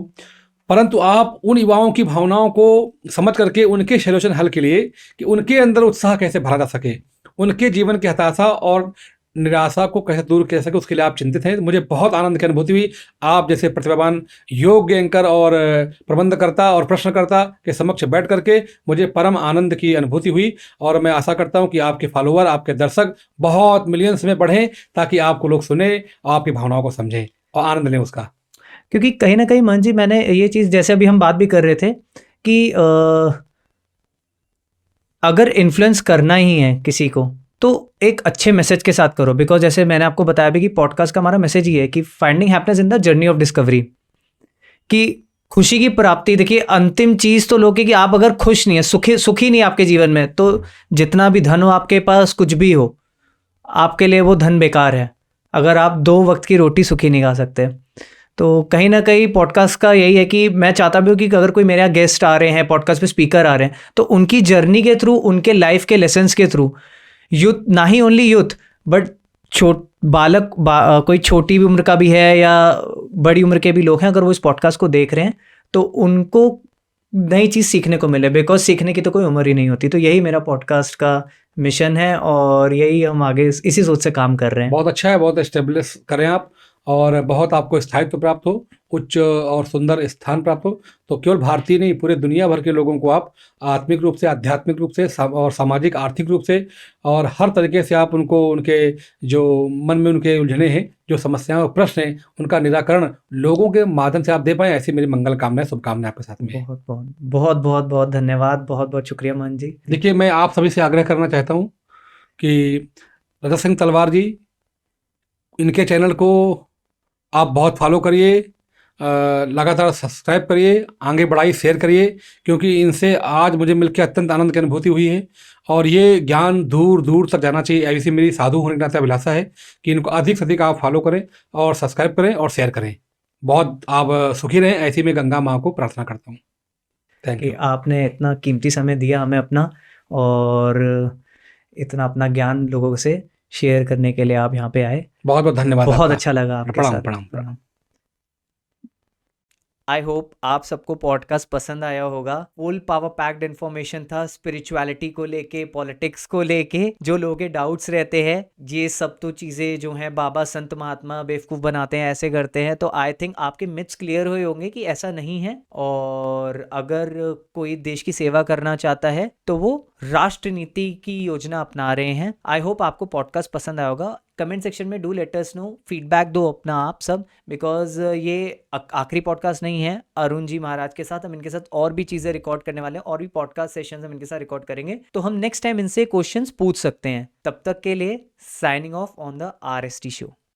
परंतु आप उन युवाओं की भावनाओं को समझ करके उनके सोल्यूशन हल के लिए कि उनके अंदर उत्साह कैसे भरा जा सके, उनके जीवन की हताशा और निराशा को कैसे दूर किया सके, उसके लिए आप चिंतित हैं। मुझे बहुत आनंद की अनुभूति हुई आप जैसे प्रतिभावान योग्य एंकर और प्रबंधकर्ता और प्रश्नकर्ता के समक्ष बैठ करके, मुझे परम आनंद की अनुभूति हुई। और मैं आशा करता हूं कि आपके फॉलोअर, आपके दर्शक बहुत मिलियंस में बढ़ें, ताकि आपको लोग सुने, आपकी भावनाओं को समझें और आनंद लें उसका। क्योंकि कहीं ना कहीं मोहन जी, मैंने ये चीज़, जैसे अभी हम बात भी कर रहे थे कि अगर इन्फ्लुएंस करना ही है किसी को तो एक अच्छे मैसेज के साथ करो। बिकॉज जैसे मैंने आपको बताया भी कि पॉडकास्ट का हमारा मैसेज ये है कि finding happiness in the journey of discovery, कि खुशी की प्राप्ति। देखिए, अंतिम चीज़ तो लोग कि आप अगर खुश नहीं है, सुखी नहीं आपके जीवन में, तो जितना भी धन हो आपके पास, कुछ भी हो, आपके लिए वो धन बेकार है अगर आप 2 वक्त की रोटी सुखी नहीं खा सकते। तो कहीं ना कहीं पॉडकास्ट का यही है कि मैं चाहता भी हूँ कि अगर कोई मेरे यहाँ गेस्ट आ रहे हैं, पॉडकास्ट पे स्पीकर आ रहे हैं, तो उनकी जर्नी के थ्रू, उनके लाइफ के लेसन्स के थ्रू, यूथ, ना ही ओनली यूथ बट कोई छोटी भी उम्र का भी है या बड़ी उम्र के भी लोग हैं, अगर वो इस पॉडकास्ट को देख रहे हैं तो उनको नई चीज़ सीखने को मिले। बिकॉज सीखने की तो कोई उम्र ही नहीं होती। तो यही मेरा पॉडकास्ट का मिशन है और यही हम आगे इसी सोच से काम कर रहे हैं। बहुत अच्छा है, बहुत एस्टेब्लिश करें आप, और बहुत आपको स्थायित्व प्राप्त हो, उच्च और सुंदर स्थान प्राप्त हो। तो केवल भारतीय नहीं, पूरे दुनिया भर के लोगों को आप आत्मिक रूप से, आध्यात्मिक रूप से और सामाजिक, आर्थिक रूप से और हर तरीके से आप उनको, उनके जो मन में उनके उलझने हैं, जो समस्याएं और प्रश्न हैं, उनका निराकरण लोगों के माध्यम से आप दे पाएँ, ऐसी मेरी मंगल कामनाएं, शुभकामनाएं आपके साथ में है। बहुत बहुत बहुत बहुत बहुत धन्यवाद, बहुत बहुत शुक्रिया मोहन जी। देखिए, मैं आप सभी से आग्रह करना चाहता हूँ कि रजत सिंह तलवार जी, इनके चैनल को आप बहुत फॉलो करिए, लगातार सब्सक्राइब करिए, आगे बढ़ाइए, शेयर करिए, क्योंकि इनसे आज मुझे मिलकर अत्यंत आनंद की अनुभूति हुई है और ये ज्ञान दूर दूर तक जाना चाहिए। ऐसी मेरी साधु होने के नाते अभिलाषा है कि इनको अधिक से अधिक आप फॉलो करें और सब्सक्राइब करें और शेयर करें। बहुत आप सुखी रहें, ऐसी मैं गंगा माँ को प्रार्थना करता हूँ। Thank you. आपने इतना कीमती समय दिया हमें अपना, और इतना अपना ज्ञान लोगों से शेयर करने के लिए आप यहाँ पे आए। बहुत बहुत धन्यवाद। बहुत अच्छा लगा आपके प्रणाम साथ। प्रणाम प्रणाम। आई होप आप सबको पॉडकास्ट पसंद आया होगा। फुल पावर पैक्ड इन्फॉर्मेशन था, स्पिरिचुअलिटी को लेके, पॉलिटिक्स को लेके, जो लोगों के डाउट्स रहते हैं, ये सब तो चीज़ें जो हैं बाबा संत महात्मा बेवकूफ़ बनाते हैं, ऐसे करते हैं। तो आई थिंक आपके मिथ्स क्लियर हुए होंगे कि ऐसा नहीं है। और अगर कोई देश की सेवा करना चाहता है तो वो राष्ट्र नीति की योजना अपना रहे हैं। आई होप आपको पॉडकास्ट पसंद आया होगा। कमेंट सेक्शन में do let us know, feedback दो अपना आप सब, बिकॉज ये आखिरी पॉडकास्ट नहीं है अरुण जी महाराज के साथ। हम इनके साथ और भी चीज़ें रिकॉर्ड करने वाले हैं, और भी पॉडकास्ट सेशंस हम इनके साथ रिकॉर्ड करेंगे, तो हम नेक्स्ट टाइम इनसे क्वेश्चंस पूछ सकते हैं। तब तक के लिए signing off on the RST show.